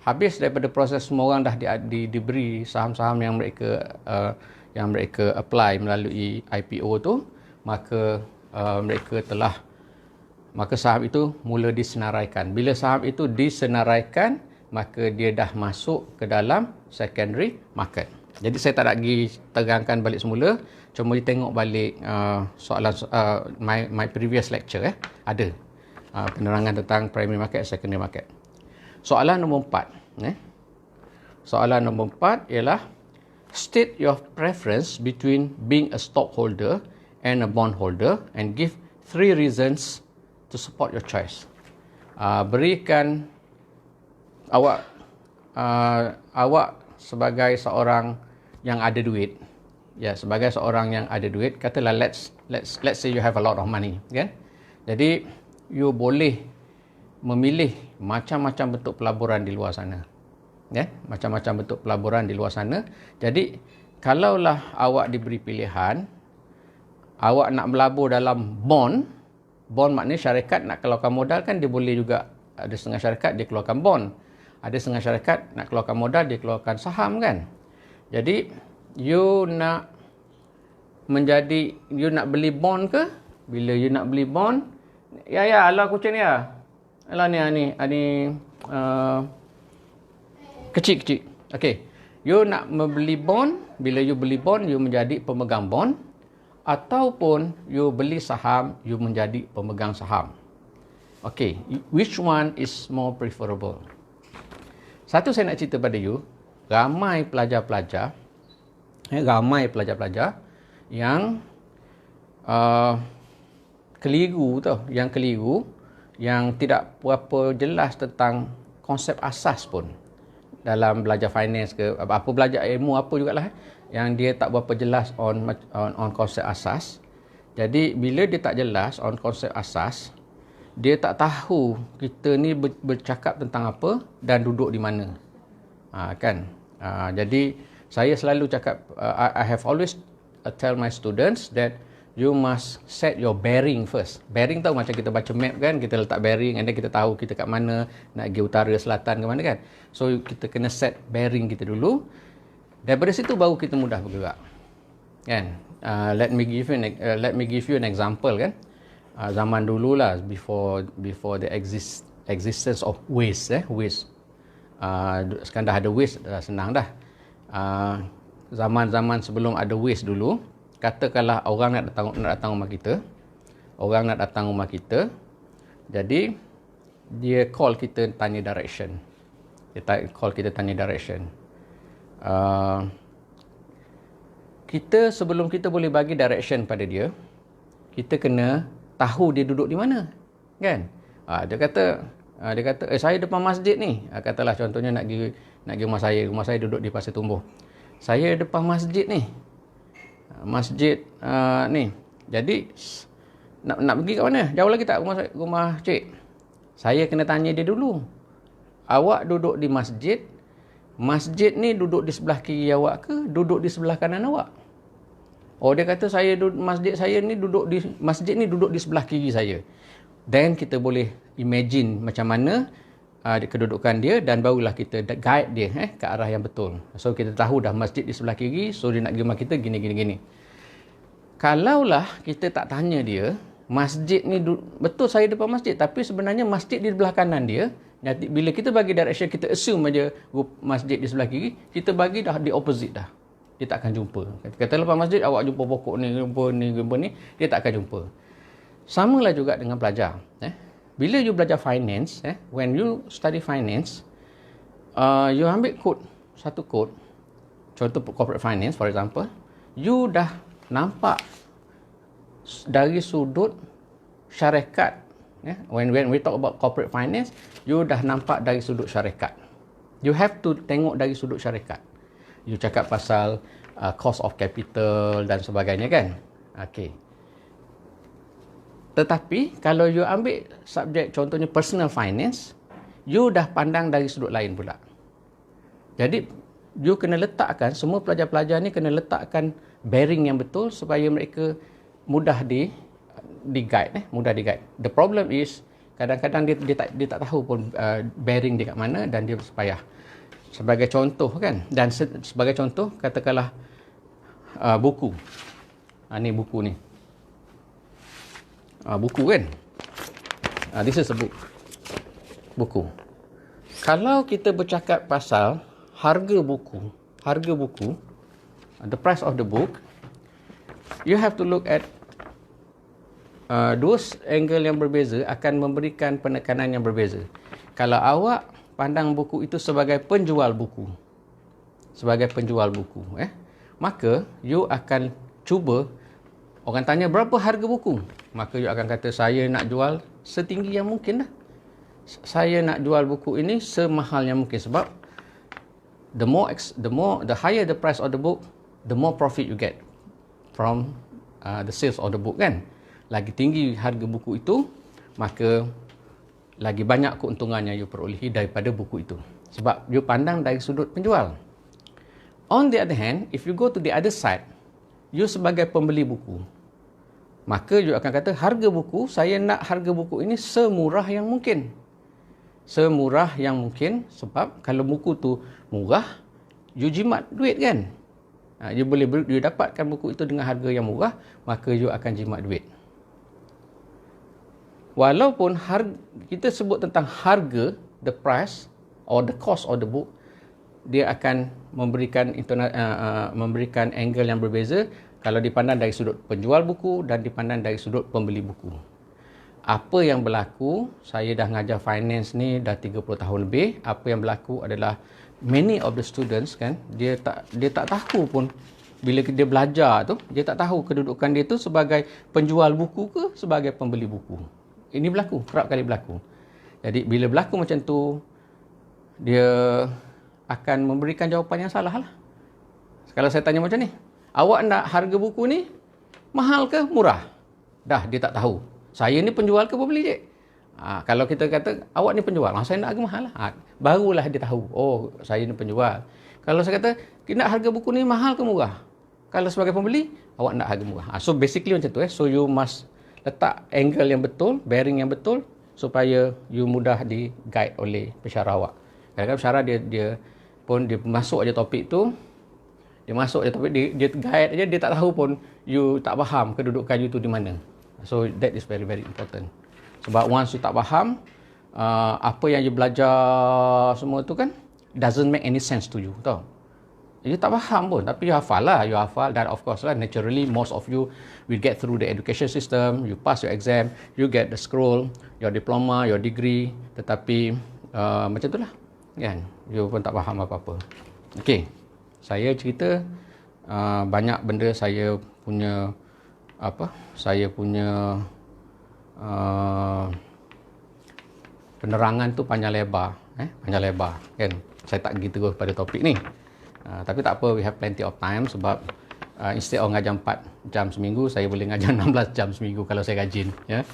habis daripada proses, semua orang dah diberi saham-saham yang mereka apply melalui IPO tu, maka maka saham itu mula disenaraikan. Bila saham itu disenaraikan, maka dia dah masuk ke dalam secondary market. Jadi saya tak nak pergi terangkan balik semula, cuma ditengok balik soalan my previous lecture ada penerangan tentang primary market, secondary market. Soalan nombor 4 Soalan nombor 4 ialah state your preference between being a stockholder and a bondholder and give 3 reasons to support your choice. Berikan awak sebagai seorang yang ada duit, sebagai seorang yang ada duit, katalah let's say you have a lot of money kan. Jadi you boleh memilih macam-macam bentuk pelaburan di luar sana macam-macam bentuk pelaburan di luar sana. Jadi kalaulah awak diberi pilihan, awak nak melabur dalam bond maknanya syarikat nak keluarkan modal kan, dia boleh juga, ada setengah syarikat dia keluarkan bond, ada setengah syarikat nak keluarkan modal dia keluarkan saham kan. Jadi you nak beli bond ke? Bila you nak beli bond, alah kucing ni alah ni kecil. Okey, you nak membeli bond. Bila you beli bond, you menjadi pemegang bond, ataupun you beli saham, you menjadi pemegang saham. Okey, which one is more preferable? Satu saya nak cerita pada you, ramai pelajar-pelajar yang keliru yang tidak berapa jelas tentang konsep asas pun. dalam belajar finance ke apa belajar ilmu apa jugalah yang dia tak berapa jelas on konsep asas. Jadi bila dia tak jelas on konsep asas, dia tak tahu kita ni bercakap tentang apa dan duduk di mana. Kan? Jadi saya selalu cakap, I have always tell my students that you must set your bearing first. Bearing tahu macam kita baca map kan, kita letak bearing and then kita tahu kita kat mana, nak pergi utara, selatan ke mana kan. So kita kena set bearing kita dulu. Daripada situ baru kita mudah bergerak. Kan? Let me give you an example kan. Zaman dululah before the existence of Waze Waze. Sekarang dah ada Waze, dah senang dah. Zaman-zaman sebelum ada Waze dulu, katakanlah orang nak datang rumah kita, jadi dia call kita tanya direction. Kita sebelum kita boleh bagi direction pada dia, kita kena tahu dia duduk di mana, kan? Dia kata saya depan masjid ni. Katalah contohnya nak pergi rumah saya duduk di Pasir Tumbuh. Saya depan masjid ni. Masjid ni. Jadi nak pergi kat mana? Jauh lagi tak rumah cik? Saya kena tanya dia dulu. Awak duduk di masjid. Masjid ni duduk di sebelah kiri awak ke duduk di sebelah kanan awak? Oh, dia kata masjid ni duduk di sebelah kiri saya. Then kita boleh imagine macam mana kedudukan dia dan barulah kita guide dia ke arah yang betul. So kita tahu dah masjid di sebelah kiri, so dia nak pergi rumah kita gini. Kalaulah kita tak tanya dia, masjid ni betul saya depan masjid, tapi sebenarnya masjid di sebelah kanan dia. Bila kita bagi direction, kita assume aja masjid di sebelah kiri, kita bagi dah di opposite dah. Dia tak akan jumpa. Kata lepas masjid awak jumpa pokok ni, jumpa ni, dia tak akan jumpa. Samalah juga dengan pelajar. Bila you belajar finance, when you study finance, you ambil satu kod, contoh corporate finance for example, you dah nampak dari sudut syarikat. When we talk about corporate finance, you dah nampak dari sudut syarikat. You have to tengok dari sudut syarikat. You cakap pasal cost of capital dan sebagainya kan. Okay. Tetapi kalau you ambil subjek contohnya personal finance, you dah pandang dari sudut lain pula. Jadi you kena letakkan, semua pelajar-pelajar ni kena letakkan bearing yang betul supaya mereka mudah di guide, mudah di guide. The problem is kadang-kadang dia tak tahu pun bearing dia kat mana dan dia berpayah. Sebagai contoh kan, dan sebagai contoh katakanlah buku. Ni buku ni. Buku kan. This is a book. Buku. Kalau kita bercakap pasal harga buku, the price of the book, you have to look at dua angle yang berbeza akan memberikan penekanan yang berbeza. Kalau awak pandang buku itu sebagai penjual buku, maka you akan cuba, orang tanya berapa harga buku, maka you akan kata saya nak jual setinggi yang mungkin dah. Saya nak jual buku ini semahal yang mungkin, sebab the higher the price of the book, the more profit you get from the sales of the book kan. Lagi tinggi harga buku itu, maka lagi banyak keuntungannya you perolehi daripada buku itu. Sebab you pandang dari sudut penjual. On the other hand, if you go to the other side, you sebagai pembeli buku, maka you akan kata harga buku, saya nak harga buku ini semurah yang mungkin. Semurah yang mungkin, sebab kalau buku tu murah, you jimat duit kan. You dapatkan buku itu dengan harga yang murah, maka you akan jimat duit. Walaupun kita sebut tentang harga, the price or the cost of the book, dia akan memberikan angle yang berbeza kalau dipandang dari sudut penjual buku dan dipandang dari sudut pembeli buku. Apa yang berlaku, saya dah ngajar finance ni dah 30 tahun lebih. Apa yang berlaku adalah many of the students kan, dia tak tahu pun bila dia belajar tu, dia tak tahu kedudukan dia tu sebagai penjual buku ke sebagai pembeli buku. Ini kerap kali berlaku. Jadi bila berlaku macam tu, dia akan memberikan jawapan yang salah lah. Kalau saya tanya macam ni, awak nak harga buku ni mahal ke murah? Dah, dia tak tahu. Saya ni penjual ke pembeli je? Kalau kita kata, awak ni penjual, saya nak harga mahal lah. Barulah dia tahu, oh saya ni penjual. Kalau saya kata, nak harga buku ni mahal ke murah? Kalau sebagai pembeli, awak nak harga murah. So basically macam tu. So you must letak angle yang betul, bearing yang betul, supaya you mudah di-guide oleh pensyarah awak. Kadang-kadang pensyarah dia masuk aja topik tu, dia guide aja, dia tak tahu pun you tak faham kedudukan you tu di mana. So that is very very important. Sebab once you tak faham, apa yang you belajar semua tu kan doesn't make any sense to you, tahu. You tak faham pun, tapi you hafal lah. You hafal, dan of course lah, naturally most of you will get through the education system, you pass your exam, you get the scroll, your diploma, your degree, tetapi macam tu lah, kan? You pun tak faham apa-apa. Okay, saya cerita banyak benda saya punya penerangan tu panjang lebar, kan? Saya tak pergi terus pada topik ni. Tapi tak apa, we have plenty of time, sebab instead of ngajar 4 jam seminggu, saya boleh ngajar 16 jam seminggu kalau saya rajin, ya.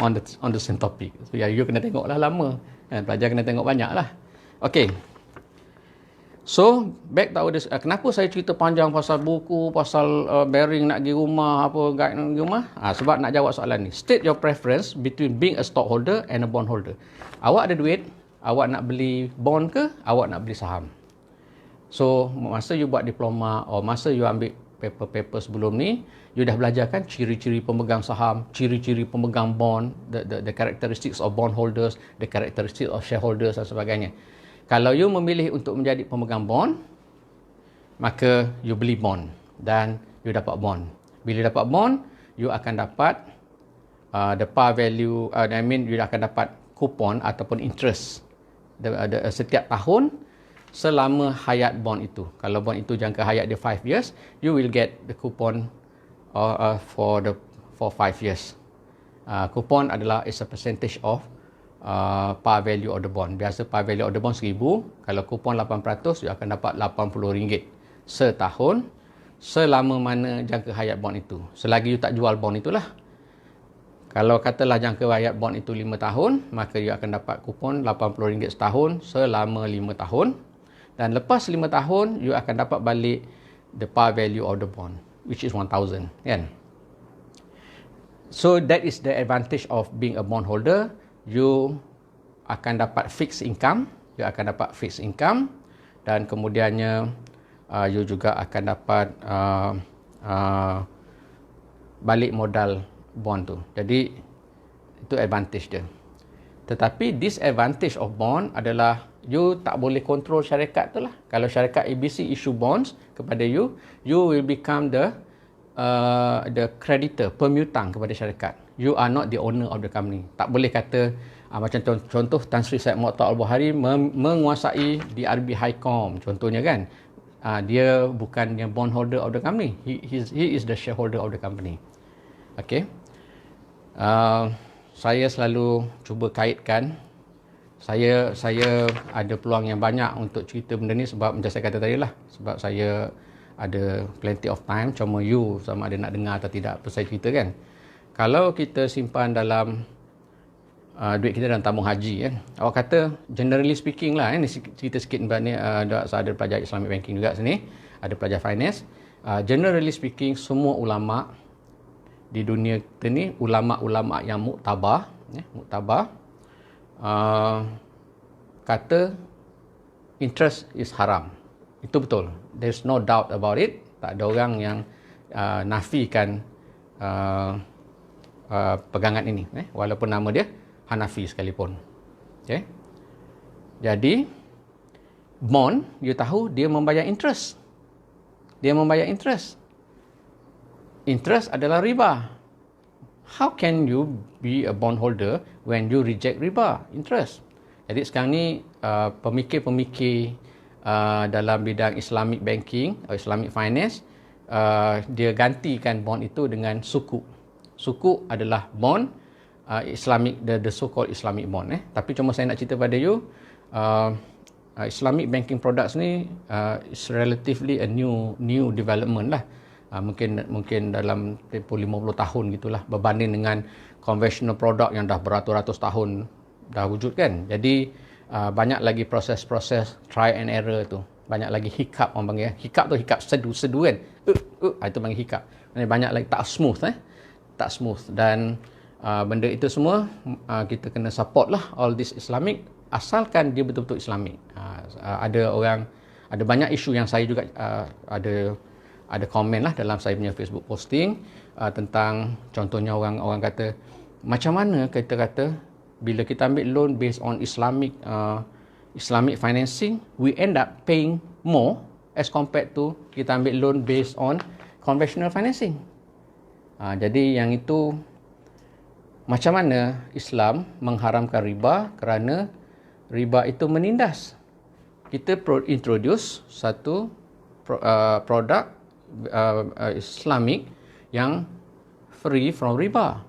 On the same topic. So you kena tengok lah lama, kan? Pelajar kena tengok banyak lah. Okay. So, back to this, kenapa saya cerita panjang pasal buku, pasal bearing nak pergi rumah, apa guide nak pergi rumah? Sebab nak jawab soalan ni. State your preference between being a stockholder and a bondholder. Awak ada duit, awak nak beli bond ke, awak nak beli saham? So, masa you buat diploma atau masa you ambil paper-paper sebelum ni, you dah belajar kan ciri-ciri pemegang saham, ciri-ciri pemegang bond, the characteristics of bondholders, the characteristics of shareholders dan sebagainya. Kalau you memilih untuk menjadi pemegang bond, maka you beli bond dan you dapat bond. Bila dapat bond, you akan dapat the par value, you akan dapat kupon ataupun interest setiap tahun selama hayat bond itu. Kalau bond itu jangka hayat dia 5 years, you will get the coupon for 5 years. Coupon adalah is a percentage of par value of the bond. Biasa par value of the bond 1000, kalau kupon 8%, you akan dapat RM80 setahun, selama mana jangka hayat bond itu. Selagi you tak jual bond itulah. Kalau katalah jangka hayat bond itu 5 tahun, maka you akan dapat kupon RM80 setahun selama 5 tahun. Dan lepas 5 tahun, you akan dapat balik the par value of the bond, which is 1,000, kan? So that is the advantage of being a bondholder. You akan dapat fixed income, dan kemudiannya you juga akan dapat balik modal bond tu. Jadi itu advantage dia. Tetapi disadvantage of bond adalah you tak boleh kontrol syarikat tu lah. Kalau syarikat ABC issue bonds kepada you, you will become the creditor, pemutang kepada syarikat. You are not the owner of the company. Tak boleh kata macam contoh Tan Sri Syed Mokhtar Al-Bukhari menguasai DRB Highcom contohnya, kan. Dia bukan yang bondholder of the company. He is the shareholder of the company. Okay. Saya selalu cuba kaitkan. Saya ada peluang yang banyak untuk cerita benda ni sebab macam saya kata tadi lah. Sebab saya ada plenty of time. Cuma you sama ada nak dengar atau tidak apa saya cerita, kan. Kalau kita simpan dalam duit kita dalam tabung haji, kan. Awak kata generally speaking lah, ni cerita sikit sebab ni ada pelajar Islamic banking juga sini, ada pelajar finance. Generally speaking, semua ulama di dunia kita ni, ulama-ulama yang muktabar, kata interest is haram. Itu betul. There's no doubt about it. Tak ada orang yang nafikan pegangan ini, walaupun nama dia Hanafi sekalipun. Okay. Jadi bond, you tahu dia membayar interest. Interest adalah riba. How can you be a bondholder when you reject riba, interest? Jadi sekarang ni pemikir-pemikir dalam bidang Islamic banking atau Islamic finance, dia gantikan bond itu dengan sukuk. Sukuk adalah bond Islamic, the so-called Islamic bond. Tapi cuma saya nak cerita pada you, Islamic banking products ni is relatively a new development lah. Mungkin dalam tempoh 50 tahun gitulah, berbanding dengan conventional product yang dah beratus-ratus tahun dah wujud kan. Jadi banyak lagi proses-proses try and error tu. Banyak lagi hiccup, orang panggil. Hiccup tu hiccup sedu kan. Itu panggil hiccup. Banyak lagi tak smooth tak smooth. Dan benda itu semua kita kena support lah all this Islamic, asalkan dia betul-betul Islamic. Ada banyak isu yang saya juga ada komen lah dalam saya punya Facebook posting tentang, contohnya orang kata, macam mana kita kata bila kita ambil loan based on Islamic financing, we end up paying more as compared to kita ambil loan based on conventional financing. Jadi yang itu, macam mana Islam mengharamkan riba kerana riba itu menindas. Kita introduce satu produk Islamic yang free from riba.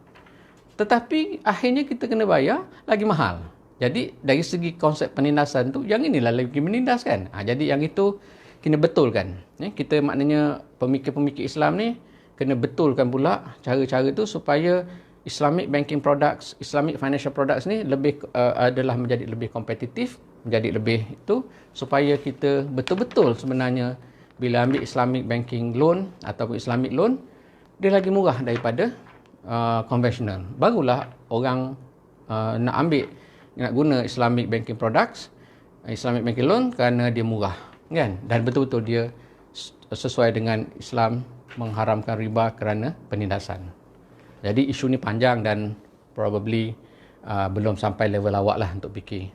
Tetapi akhirnya kita kena bayar lagi mahal. Jadi dari segi konsep penindasan tu, yang inilah lagi menindas kan. Jadi yang itu kena betulkan. Kita maknanya pemikir-pemikir Islam ni kena betulkan pula cara-cara tu supaya Islamic banking products, Islamic financial products ni lebih adalah menjadi lebih kompetitif, menjadi lebih itu, supaya kita betul-betul sebenarnya bila ambil Islamic banking loan ataupun Islamic loan, dia lagi murah daripada konvensional. Barulah orang nak guna Islamic banking products, Islamic banking loan, kerana dia murah kan, dan betul-betul dia sesuai dengan Islam mengharamkan riba kerana penindasan. Jadi isu ni panjang dan probably belum sampai level awak lah untuk fikir.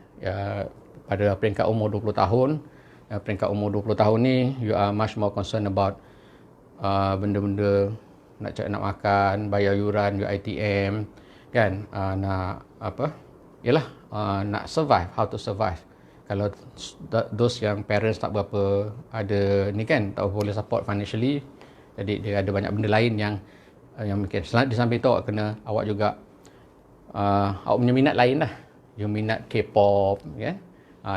Pada peringkat umur 20 tahun, peringkat umur 20 tahun ni, you are much more concerned about benda-benda nak makan, bayar yuran, UiTM kan, nak survive, how to survive. Kalau those yang parents tak berapa ada ni kan, tak boleh support financially, jadi dia ada banyak benda lain yang mungkin di samping tu awak juga awak punya minat lain lah. You minat K-pop kan,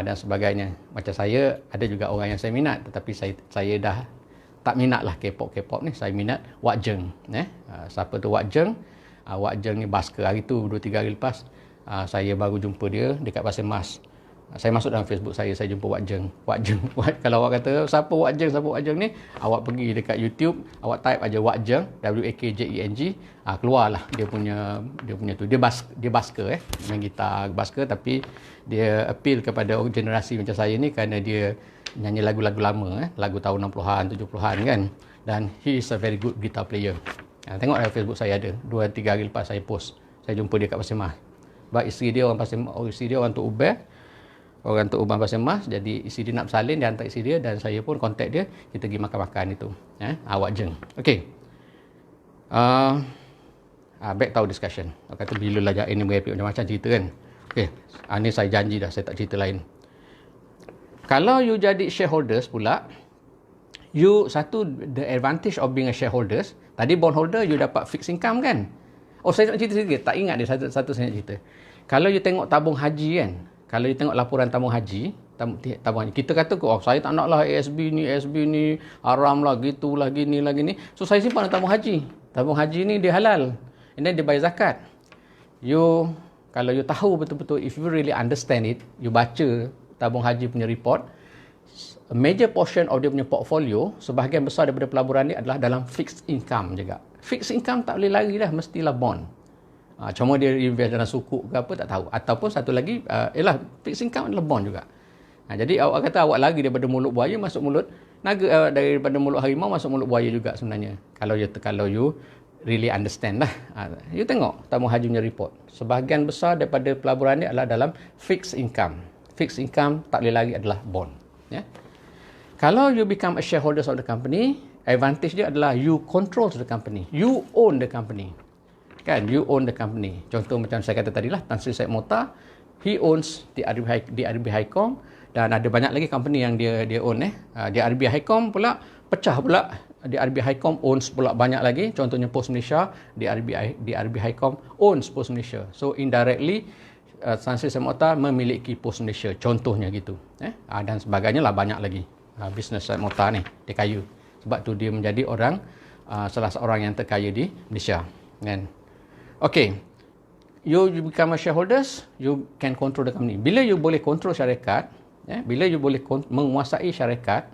dan sebagainya. Macam saya, ada juga orang yang saya minat, tetapi saya dah tak minat lah K-pop ni. Saya minat Wak Jeng. Siapa tu Wak Jeng? Wak Jeng ni basker. Hari tu 2-3 hari lepas saya baru jumpa dia dekat Pasir Mas. Saya masuk dalam Facebook saya jumpa Wak Jeng. Kalau awak kata siapa Wak Jeng ni, awak pergi dekat YouTube, awak type aja Wak Jeng, WAKJENG, keluarlah dia punya tu. Dia basker main gitar basker, tapi dia appeal kepada generasi macam saya ni kerana dia nyanyi lagu-lagu lama, lagu tahun 60-an, 70-an kan. Dan he is a very good guitar player. Tengok dalam Facebook saya ada 2-3 hari lepas saya post. Saya jumpa dia kat Pasir Mas. Sebab isteri dia orang Tok Ubay. Orang Tok Ubay Pasir Mas. Jadi isteri dia nak bersalin, dia hantar isteri dia, dan saya pun kontak dia. Kita pergi makan-makan itu. Wak Jeng. Okay. Back to discussion. Orang kata bila lah ini merepek macam-macam cerita kan. Okay. Ni saya janji dah, saya tak cerita lain. Kalau you jadi shareholders pula, the advantage of being a shareholders, tadi bondholder you dapat fixed income kan. Saya nak cerita sikit, tak ingat dia satu saya nak cerita. Kalau you tengok tabung haji kan, kalau you tengok laporan tabung haji, kita kata saya tak nak lah ASB ni haram lah, gitulah, gini lah gini. So saya simpan tabung haji. Tabung haji ni dia halal. And then dia bayar zakat. Kalau you tahu betul-betul, if you really understand it, you baca tabung haji punya report, a major portion of dia punya portfolio, sebahagian besar daripada pelaburan dia adalah dalam fixed income juga. Fixed income tak boleh lari dah, mestilah bond. Cuma dia invest dalam sukuk ke apa, tak tahu. Ataupun satu lagi, fixed income adalah bond juga. Jadi awak kata awak lari daripada mulut buaya masuk mulut naga, daripada mulut harimau masuk mulut buaya juga sebenarnya. Kalau you really understand lah. You tengok tabung haji punya report. Sebahagian besar daripada pelaburan dia adalah dalam fixed income. Fixed income tak boleh lari adalah bond. Kalau you become a shareholder of the company, advantage dia adalah you control the company. You own the company. Kan? You own the company. Contoh macam saya kata tadi lah, Tan Sri Syed Mokhtar, he owns DRB Highcom, dan ada banyak lagi company yang dia own. DRB Highcom pula pecah pula. DRB Highcom owns pula banyak lagi. Contohnya Pos Malaysia, DRB Highcom owns Pos Malaysia. So indirectly, Tan Sri Saimat memiliki pos Malaysia, contohnya gitu. Dan sebagainya lah, banyak lagi. Bisnes Saimat ni, dia kaya. Sebab tu dia menjadi orang, salah seorang yang terkaya di Malaysia. Kan? Okay, you become a shareholders, you can control the company. Bila you boleh control syarikat, bila you boleh menguasai syarikat,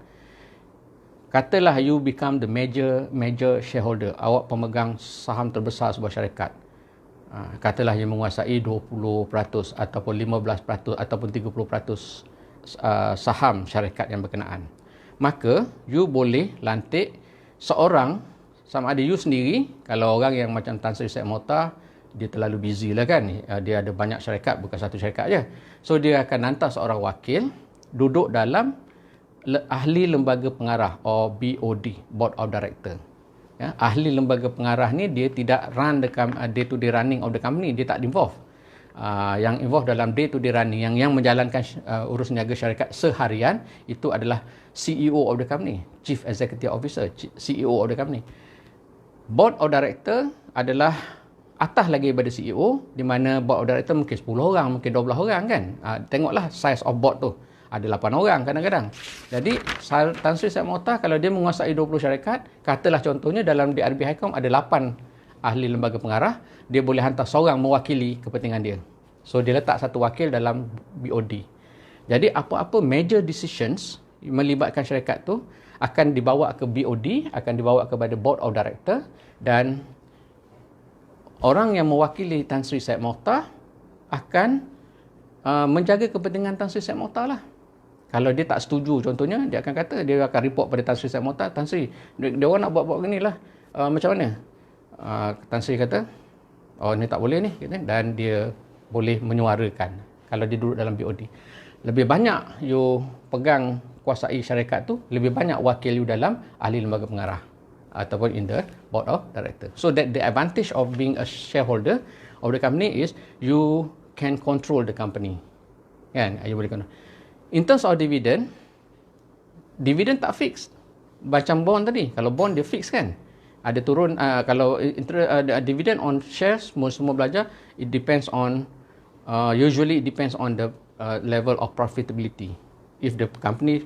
katalah you become the major shareholder, awak pemegang saham terbesar sebuah syarikat. Katalah you menguasai 20% ataupun 15% ataupun 30% saham syarikat yang berkenaan. Maka you boleh lantik seorang, sama ada you sendiri, kalau orang yang macam Tan Sri Saimat, dia terlalu busy lah kan, dia ada banyak syarikat, bukan satu syarikat je. So dia akan hantar seorang wakil duduk dalam ahli lembaga pengarah, or BOD, Board of Director. Ahli lembaga pengarah ni dia tidak run the day to day running of the company, dia tak involve. Yang involve dalam day to day running, yang menjalankan urus niaga syarikat seharian, itu adalah CEO of the company, Chief Executive Officer, CEO of the company. Board of Director adalah atas lagi daripada CEO, di mana Board of Director mungkin 10 orang, mungkin 12 orang kan. Tengoklah size of board tu. Ada 8 orang kadang-kadang. Jadi Tan Sri Saimat kalau dia menguasai 20 syarikat, katalah contohnya dalam DRB Hicom ada 8 ahli lembaga pengarah, dia boleh hantar seorang mewakili kepentingan dia. So dia letak satu wakil dalam BOD. Jadi apa-apa major decisions melibatkan syarikat tu akan dibawa ke BOD, akan dibawa kepada Board of Director, dan orang yang mewakili Tan Sri Saimat akan menjaga kepentingan Tan Sri Saimat lah. Kalau dia tak setuju, contohnya, dia akan kata, dia akan report pada Tan Sri Saimat, Tan Sri, dia orang nak buat begini lah, macam mana? Tan Sri kata, oh ni tak boleh ni, dan dia boleh menyuarakan kalau dia duduk dalam BOD. Lebih banyak you pegang kuasai syarikat tu, lebih banyak wakil you dalam ahli lembaga pengarah ataupun in the Board of Director. So that the advantage of being a shareholder of the company is you can control the company. Kan? You boleh control. In terms of dividend tak fix. Macam bond tadi. Kalau bond dia fix kan. Ada turun, kalau dividend on shares, semua belajar, it depends on, usually it depends on the level of profitability. If the company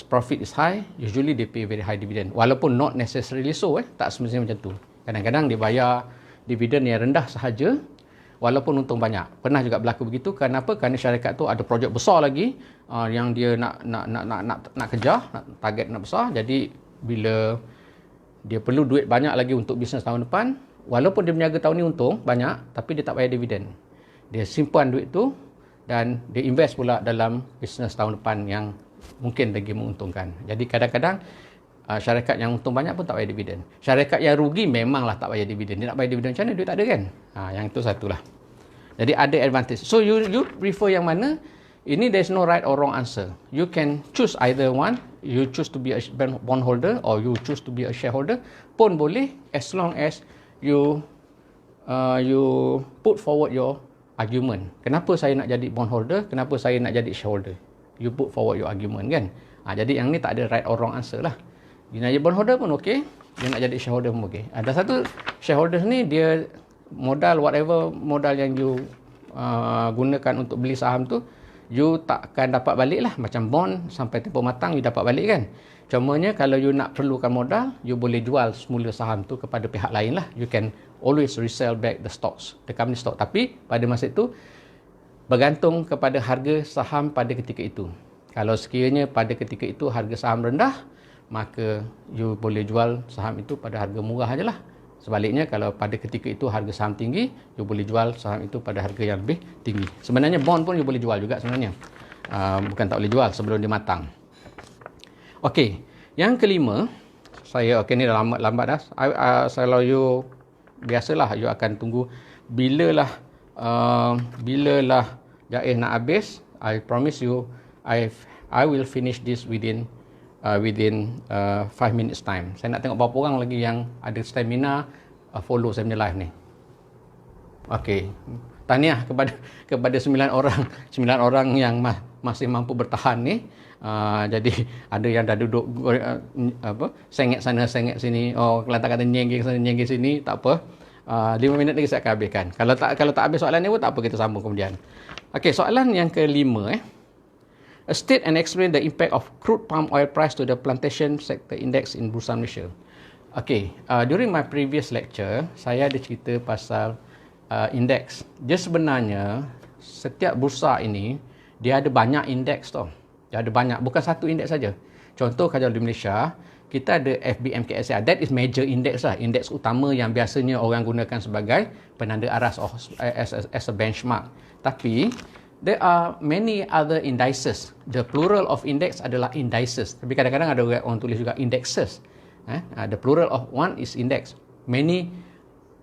profit is high, usually they pay very high dividend. Walaupun not necessarily so, tak semestinya macam tu. Kadang-kadang dia bayar dividend yang rendah sahaja, walaupun untung banyak. Pernah juga berlaku begitu. Kenapa? Kerana syarikat tu ada projek besar lagi yang dia nak kejar, target nak besar. Jadi bila dia perlu duit banyak lagi untuk bisnes tahun depan, walaupun dia berniaga tahun ni untung banyak, tapi dia tak bayar dividen. Dia simpan duit tu dan dia invest pula dalam bisnes tahun depan yang mungkin lagi menguntungkan. Jadi kadang-kadang syarikat yang untung banyak pun tak bayar dividen. Syarikat yang rugi memanglah tak bayar dividen. Dia nak bayar dividen macam mana? Duit tak ada kan? Yang itu satulah. Jadi ada advantage. So you prefer yang mana? Ini there's no right or wrong answer. You can choose either one. You choose to be a bondholder or you choose to be a shareholder pun boleh, as long as you put forward your argument. Kenapa saya nak jadi bondholder? Kenapa saya nak jadi shareholder? You put forward your argument kan? Jadi yang ni tak ada right or wrong answer lah. Dia nak jadi bondholder pun okey, dia nak jadi shareholder pun okey. Ada satu shareholder ni dia modal, whatever modal yang you gunakan untuk beli saham tu, you takkan dapat balik lah. Macam bond, sampai tempoh matang you dapat balik kan. Cumanya kalau you nak perlukan modal, you boleh jual semula saham tu kepada pihak lain lah. You can always resell back the stocks, the company stock. Tapi pada masa itu bergantung kepada harga saham pada ketika itu. Kalau sekiranya pada ketika itu harga saham rendah, maka you boleh jual saham itu pada harga murah ajalah. Sebaliknya, kalau pada ketika itu harga saham tinggi, you boleh jual saham itu pada harga yang lebih tinggi. Sebenarnya bond pun you boleh jual juga sebenarnya. Bukan tak boleh jual sebelum dia matang. Okey, yang kelima, ni dah lambat dah. Kalau you, biasalah you akan tunggu bilalah Jaiz nak habis. I promise you, I will finish this within 5 minutes time. Saya nak tengok berapa orang lagi yang ada stamina follow saya punya live ni. Okey. Tahniah kepada 9 orang yang masih mampu bertahan ni. Jadi ada yang dah duduk sengit sana sengit sini, kalau tak kata nyengging sana nyengging sini, tak apa. 5 minit lagi saya akan habiskan. Kalau tak habis soalan ni pun tak apa, kita sambung kemudian. Okey, soalan yang kelima. State and explain the impact of crude palm oil price to the plantation sector index in Bursa Malaysia. Okay, during my previous lecture, saya ada cerita pasal indeks. Dia sebenarnya, setiap bursa ini, dia ada banyak indeks tau. Dia ada banyak, bukan satu indeks saja. Contoh kalau di Malaysia, kita ada FBMKSCI. That is major index lah. Indeks utama yang biasanya orang gunakan sebagai penanda aras as a benchmark. Tapi, there are many other indices. The plural of index adalah indices. Tapi kadang-kadang ada orang tulis juga indexes. The plural of one is index. Many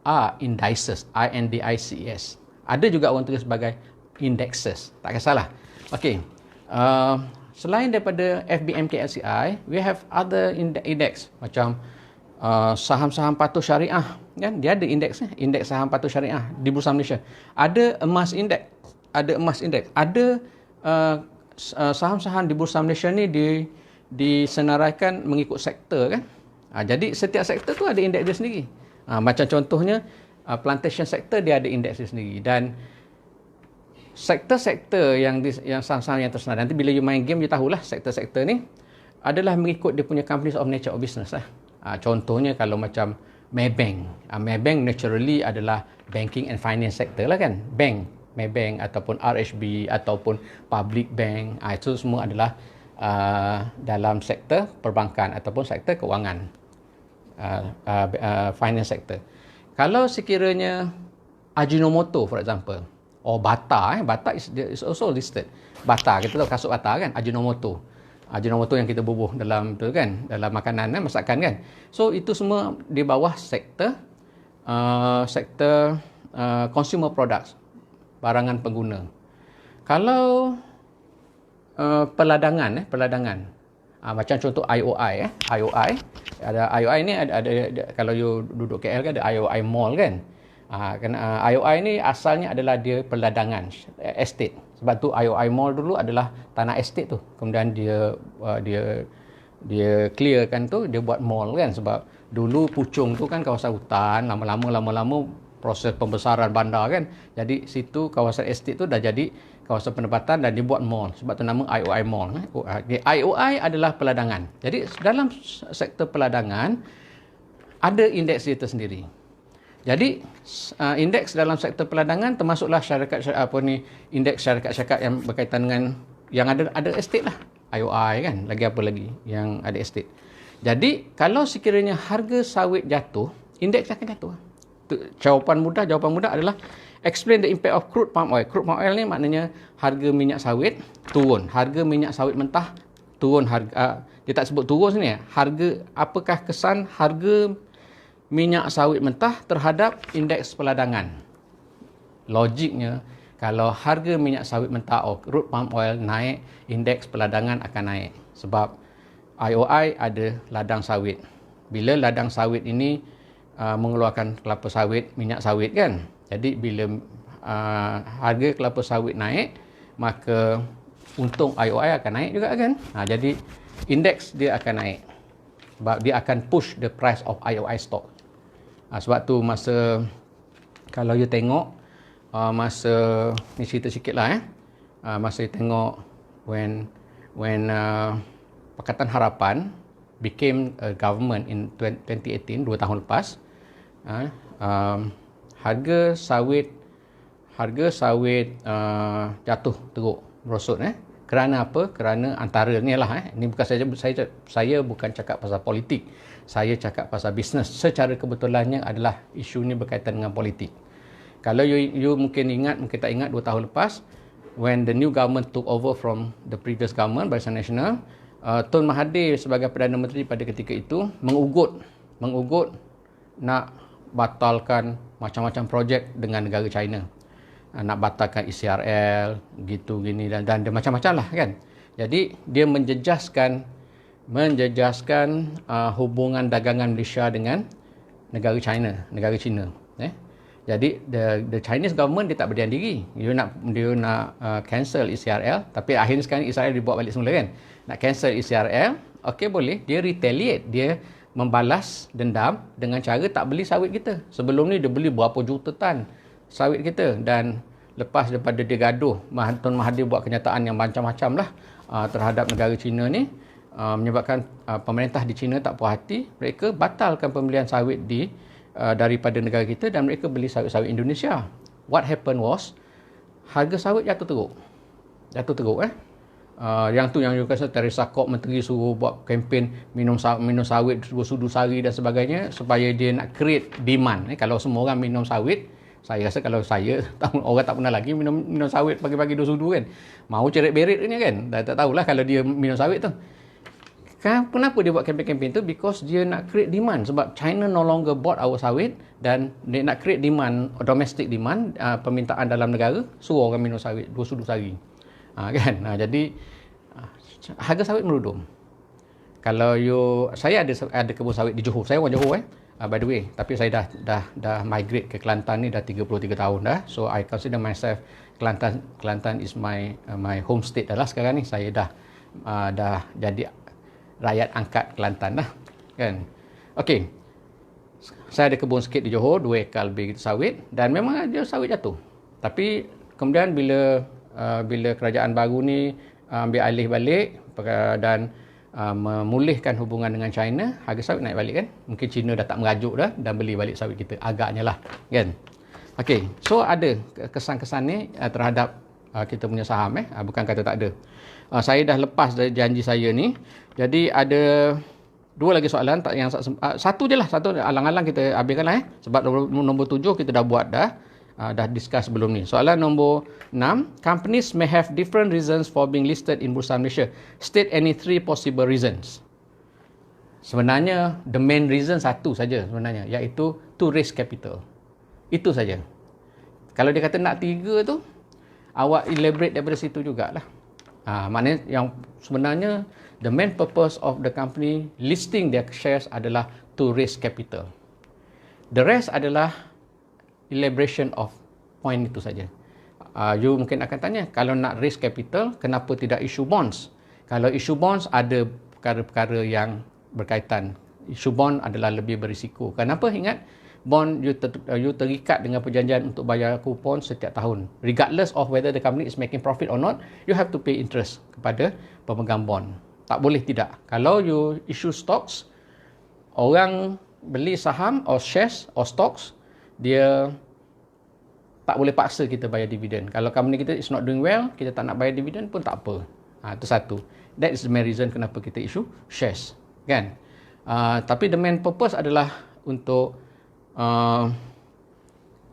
are indices. INDICES. Ada juga orang tulis sebagai indexes. Tak kisahlah. Okay. Selain daripada FBMKSCI, we have other index. Macam saham-saham patuh syariah. Kan? Dia ada indeks. Indeks saham patuh syariah di Bursa Malaysia. Ada emas indeks. Ada saham-saham di Bursa Malaysia ni disenaraikan mengikut sektor kan. Jadi setiap sektor tu ada indeks dia sendiri. Macam contohnya plantation sector dia ada indeks dia sendiri, dan sektor-sektor yang saham-saham yang tersenar, nanti bila you main game you tahulah sektor-sektor ni adalah mengikut dia punya companies of nature of business lah. Contohnya kalau macam Maybank. Maybank naturally adalah banking and finance sector lah kan. Maybank ataupun RHB ataupun public bank, itu semua adalah dalam sektor perbankan ataupun sektor kewangan, finance sector. Kalau sekiranya Ajinomoto for example, Bata, Bata is also listed. Bata, kita tahu kasut Bata kan, Ajinomoto yang kita bubuh dalam tu kan, dalam makanan masakan kan. So itu semua di bawah sektor consumer products, barangan pengguna. Kalau peladangan, macam contoh IOI, IOI ni ada kalau you duduk KL kan ada IOI Mall kan. IOI ni asalnya adalah dia peladangan, estate. Sebab tu IOI Mall dulu adalah tanah estate tu. Kemudian dia clearkan tu, dia buat mall kan. Sebab dulu Puchong tu kan kawasan hutan, lama-lama proses pembesaran bandar kan. Jadi situ kawasan estate tu dah jadi kawasan penempatan dan dibuat mall. Sebab tu nama IOI Mall. IOI adalah peladangan. Jadi dalam sektor peladangan ada indeks dia tersendiri. Jadi indeks dalam sektor peladangan termasuklah indeks syarikat-syarikat yang berkaitan dengan yang ada estate lah. IOI kan, lagi apa lagi yang ada estate. Jadi kalau sekiranya harga sawit jatuh, indeks akan jatuh. Jawapan mudah adalah explain the impact of crude palm oil. Crude palm oil ni maknanya harga minyak sawit turun. Harga minyak sawit mentah turun. Dia tak sebut turun sini. Apakah kesan harga minyak sawit mentah terhadap indeks peladangan? Logiknya, kalau harga minyak sawit mentah crude palm oil naik, indeks peladangan akan naik. Sebab IOI ada ladang sawit. Bila ladang sawit ini mengeluarkan kelapa sawit, minyak sawit kan. Jadi bila harga kelapa sawit naik, maka untung IOI akan naik juga kan. Jadi indeks dia akan naik. Sebab dia akan push the price of IOI stock. Sebab tu kalau you tengok ni cerita sikit lah masa you tengok when Pakatan Harapan became a government in 2018, 2 tahun lepas, harga sawit jatuh teruk, merosot. Kerana apa? Kerana antaranya lah. Ini bukan saya bukan cakap pasal politik. Saya cakap pasal bisnes. Secara kebetulannya adalah isu ni berkaitan dengan politik. Kalau you mungkin tak ingat 2 tahun lepas, when the new government took over from the previous government, Barisan Nasional, Tun Mahathir sebagai Perdana Menteri pada ketika itu mengugut nak batalkan macam-macam projek dengan negara China. Nak batalkan ECRL, gini dan dia macam-macam lah kan. Jadi dia menjejaskan hubungan dagangan Malaysia dengan negara China. Jadi the Chinese government dia tak berdiam diri. Dia nak cancel ECRL, tapi akhirnya sekarang ECRL dibuat balik semula kan. Nak cancel ECRL, okey boleh, dia retaliate, dia membalas dendam dengan cara tak beli sawit kita. Sebelum ni dia beli berapa juta tan sawit kita, dan lepas daripada dia gaduh, Tun Mahathir buat kenyataan yang macam-macam lah terhadap negara China ni, menyebabkan pemerintah di China tak puas hati. Mereka batalkan pembelian sawit daripada negara kita dan mereka beli sawit-sawit Indonesia. What happened was, harga sawit jatuh teruk. Yang tu yang you kata Teresa Kok menteri suruh buat kempen minum sawit sudu sari dan sebagainya supaya dia nak create demand. Kalau semua orang minum sawit, saya rasa kalau saya orang tak pernah lagi minum sawit pagi-pagi sudu kan. Mau ceret-beret ni kan. Tak tahulah kalau dia minum sawit tu. Kenapa dia buat kempen-kempen tu? Because dia nak create demand. Sebab China no longer bought our sawit dan dia nak create demand, domestic demand, permintaan dalam negara, suruh orang minum sawit, 2 sudu sehari. Jadi harga sawit merudum. Kalau saya ada kebun sawit di Johor. Saya orang Johor by the way, tapi saya dah migrate ke Kelantan ni dah 33 tahun dah. So I consider myself Kelantan is my home state dah lah sekarang ni. Saya dah jadi rakyat angkat Kelantan dah kan. Okey. Saya ada kebun sikit di Johor, 2 ekar lebih sawit, dan memang ada sawit jatuh. Tapi kemudian bila kerajaan baru ni ambil alih balik dan memulihkan hubungan dengan China, harga sawit naik balik kan. Mungkin China dah tak merajuk dah dan beli balik sawit kita, agaknya lah kan. Okey, so ada kesan-kesan ni terhadap kita punya saham bukan kata tak ada. Saya dah lepas dari janji saya ni. Jadi ada 2 lagi soalan, satu je lah, satu alang-alang kita habiskan lah sebab nombor 7 kita dah buat dah discuss sebelum ni. Soalan nombor 6, companies may have different reasons for being listed in Bursa Malaysia. State any 3 possible reasons. Sebenarnya the main reason satu saja sebenarnya, iaitu to raise capital. Itu saja. Kalau dia kata nak 3 tu, awak elaborate daripada situ jugalah. Maknanya yang sebenarnya the main purpose of the company listing their shares adalah to raise capital. The rest adalah elaboration of point itu saja. You mungkin akan tanya, kalau nak raise capital, kenapa tidak issue bonds? Kalau issue bonds ada perkara-perkara yang berkaitan. Issue bond adalah lebih berisiko. Kenapa? Ingat, bond you terikat dengan perjanjian untuk bayar kupon setiap tahun. Regardless of whether the company is making profit or not, you have to pay interest kepada pemegang bond. Tak boleh tidak. Kalau you issue stocks, orang beli saham or shares or stocks, dia tak boleh paksa kita bayar dividen. Kalau company kita is not doing well, kita tak nak bayar dividen pun tak apa. Itu satu. That is the main reason kenapa kita issue shares. Kan? Tapi the main purpose adalah untuk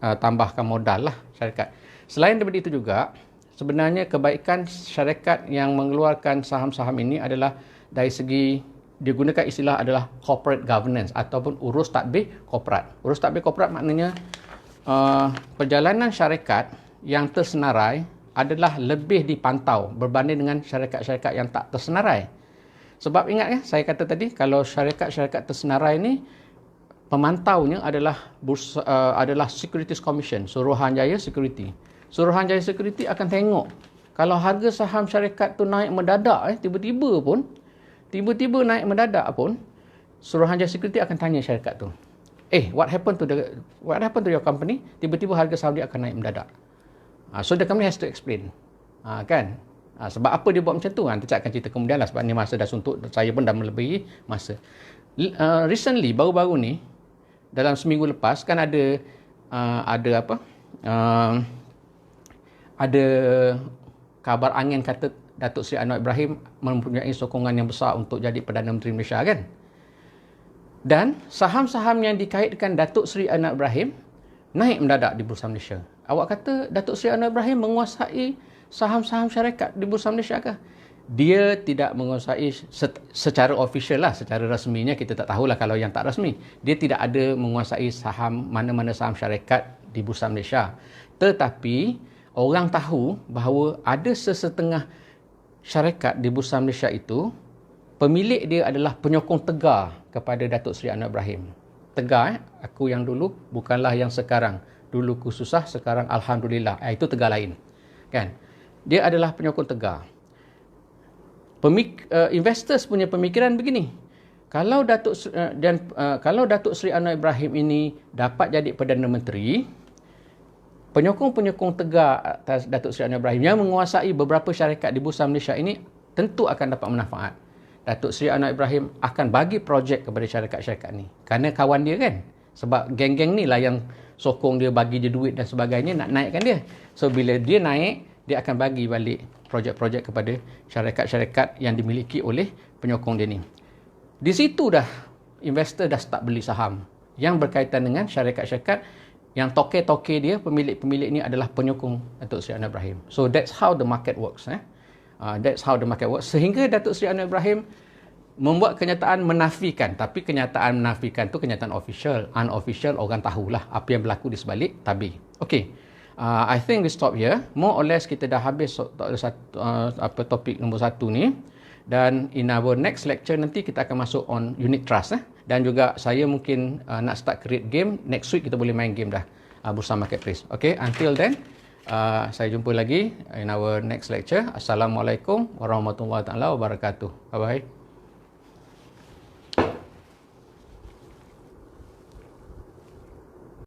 tambahkan modal lah syarikat. Selain daripada itu juga, sebenarnya kebaikan syarikat yang mengeluarkan saham-saham ini adalah dari segi, dia gunakan istilah adalah corporate governance ataupun urus tadbir korporat. Urus tadbir korporat maknanya perjalanan syarikat yang tersenarai adalah lebih dipantau berbanding dengan syarikat-syarikat yang tak tersenarai. Sebab ingat saya kata tadi, kalau syarikat-syarikat tersenarai ni, pemantaunya adalah Securities Commission, Suruhanjaya Security. Suruhanjaya Security akan tengok kalau harga saham syarikat tu naik mendadak, tiba-tiba naik mendadak pun, Suruhanjaya Security akan tanya syarikat tu, what happened to your company? Tiba-tiba harga saham dia akan naik mendadak. So the company has to explain. Kan? Sebab apa dia buat macam tu? Nanti saya akan cerita kemudian lah, sebab ni masa dah suntuk, saya pun dah melebihi masa. Recently, baru-baru ni, dalam seminggu lepas, kan ada kabar angin kata Datuk Seri Anwar Ibrahim mempunyai sokongan yang besar untuk jadi Perdana Menteri Malaysia kan. Dan saham-saham yang dikaitkan Datuk Seri Anwar Ibrahim naik mendadak di Bursa Malaysia. Awak kata Datuk Seri Anwar Ibrahim menguasai saham-saham syarikat di Bursa Malaysia kah? Dia tidak menguasai secara official lah, secara rasminya kita tak tahulah kalau yang tak rasmi. Dia tidak ada menguasai saham mana-mana saham syarikat di Bursa Malaysia. Tetapi orang tahu bahawa ada sesetengah syarikat di Bursa Malaysia itu, pemilik dia adalah penyokong tegar kepada Datuk Seri Anwar Ibrahim. Tegar, aku yang dulu bukanlah yang sekarang. Dulu ku susah, sekarang alhamdulillah. Itu tegar lain. Kan? Dia adalah penyokong tegar. Investors punya pemikiran begini. Kalau Datuk Seri Anwar Ibrahim ini dapat jadi Perdana Menteri, penyokong-penyokong tegak atas Datuk Seri Anwar Ibrahim yang menguasai beberapa syarikat di Bursa Malaysia ini tentu akan dapat manfaat. Datuk Seri Anwar Ibrahim akan bagi projek kepada syarikat-syarikat ni. Kerana kawan dia kan. Sebab geng-geng ni lah yang sokong dia, bagi dia duit dan sebagainya nak naikkan dia. So bila dia naik, dia akan bagi balik projek-projek kepada syarikat-syarikat yang dimiliki oleh penyokong dia ni. Di situ dah investor dah start beli saham yang berkaitan dengan syarikat-syarikat yang toke-toke dia, pemilik-pemilik ni adalah penyokong Datuk Seri Anwar Ibrahim. So that's how the market works. That's how the market works. Sehingga Datuk Seri Anwar Ibrahim membuat kenyataan menafikan. Tapi kenyataan menafikan tu kenyataan official. Unofficial, orang tahulah apa yang berlaku di sebalik tabir. Okay. I think we stop here. More or less kita dah habis topik nombor 1 ni. Dan in our next lecture nanti kita akan masuk on unit trust. Dan juga saya mungkin nak start create game. Next week kita boleh main game dah Bursa Marketplace. Okay, until then saya jumpa lagi in our next lecture. Assalamualaikum warahmatullahi wabarakatuh. Bye bye.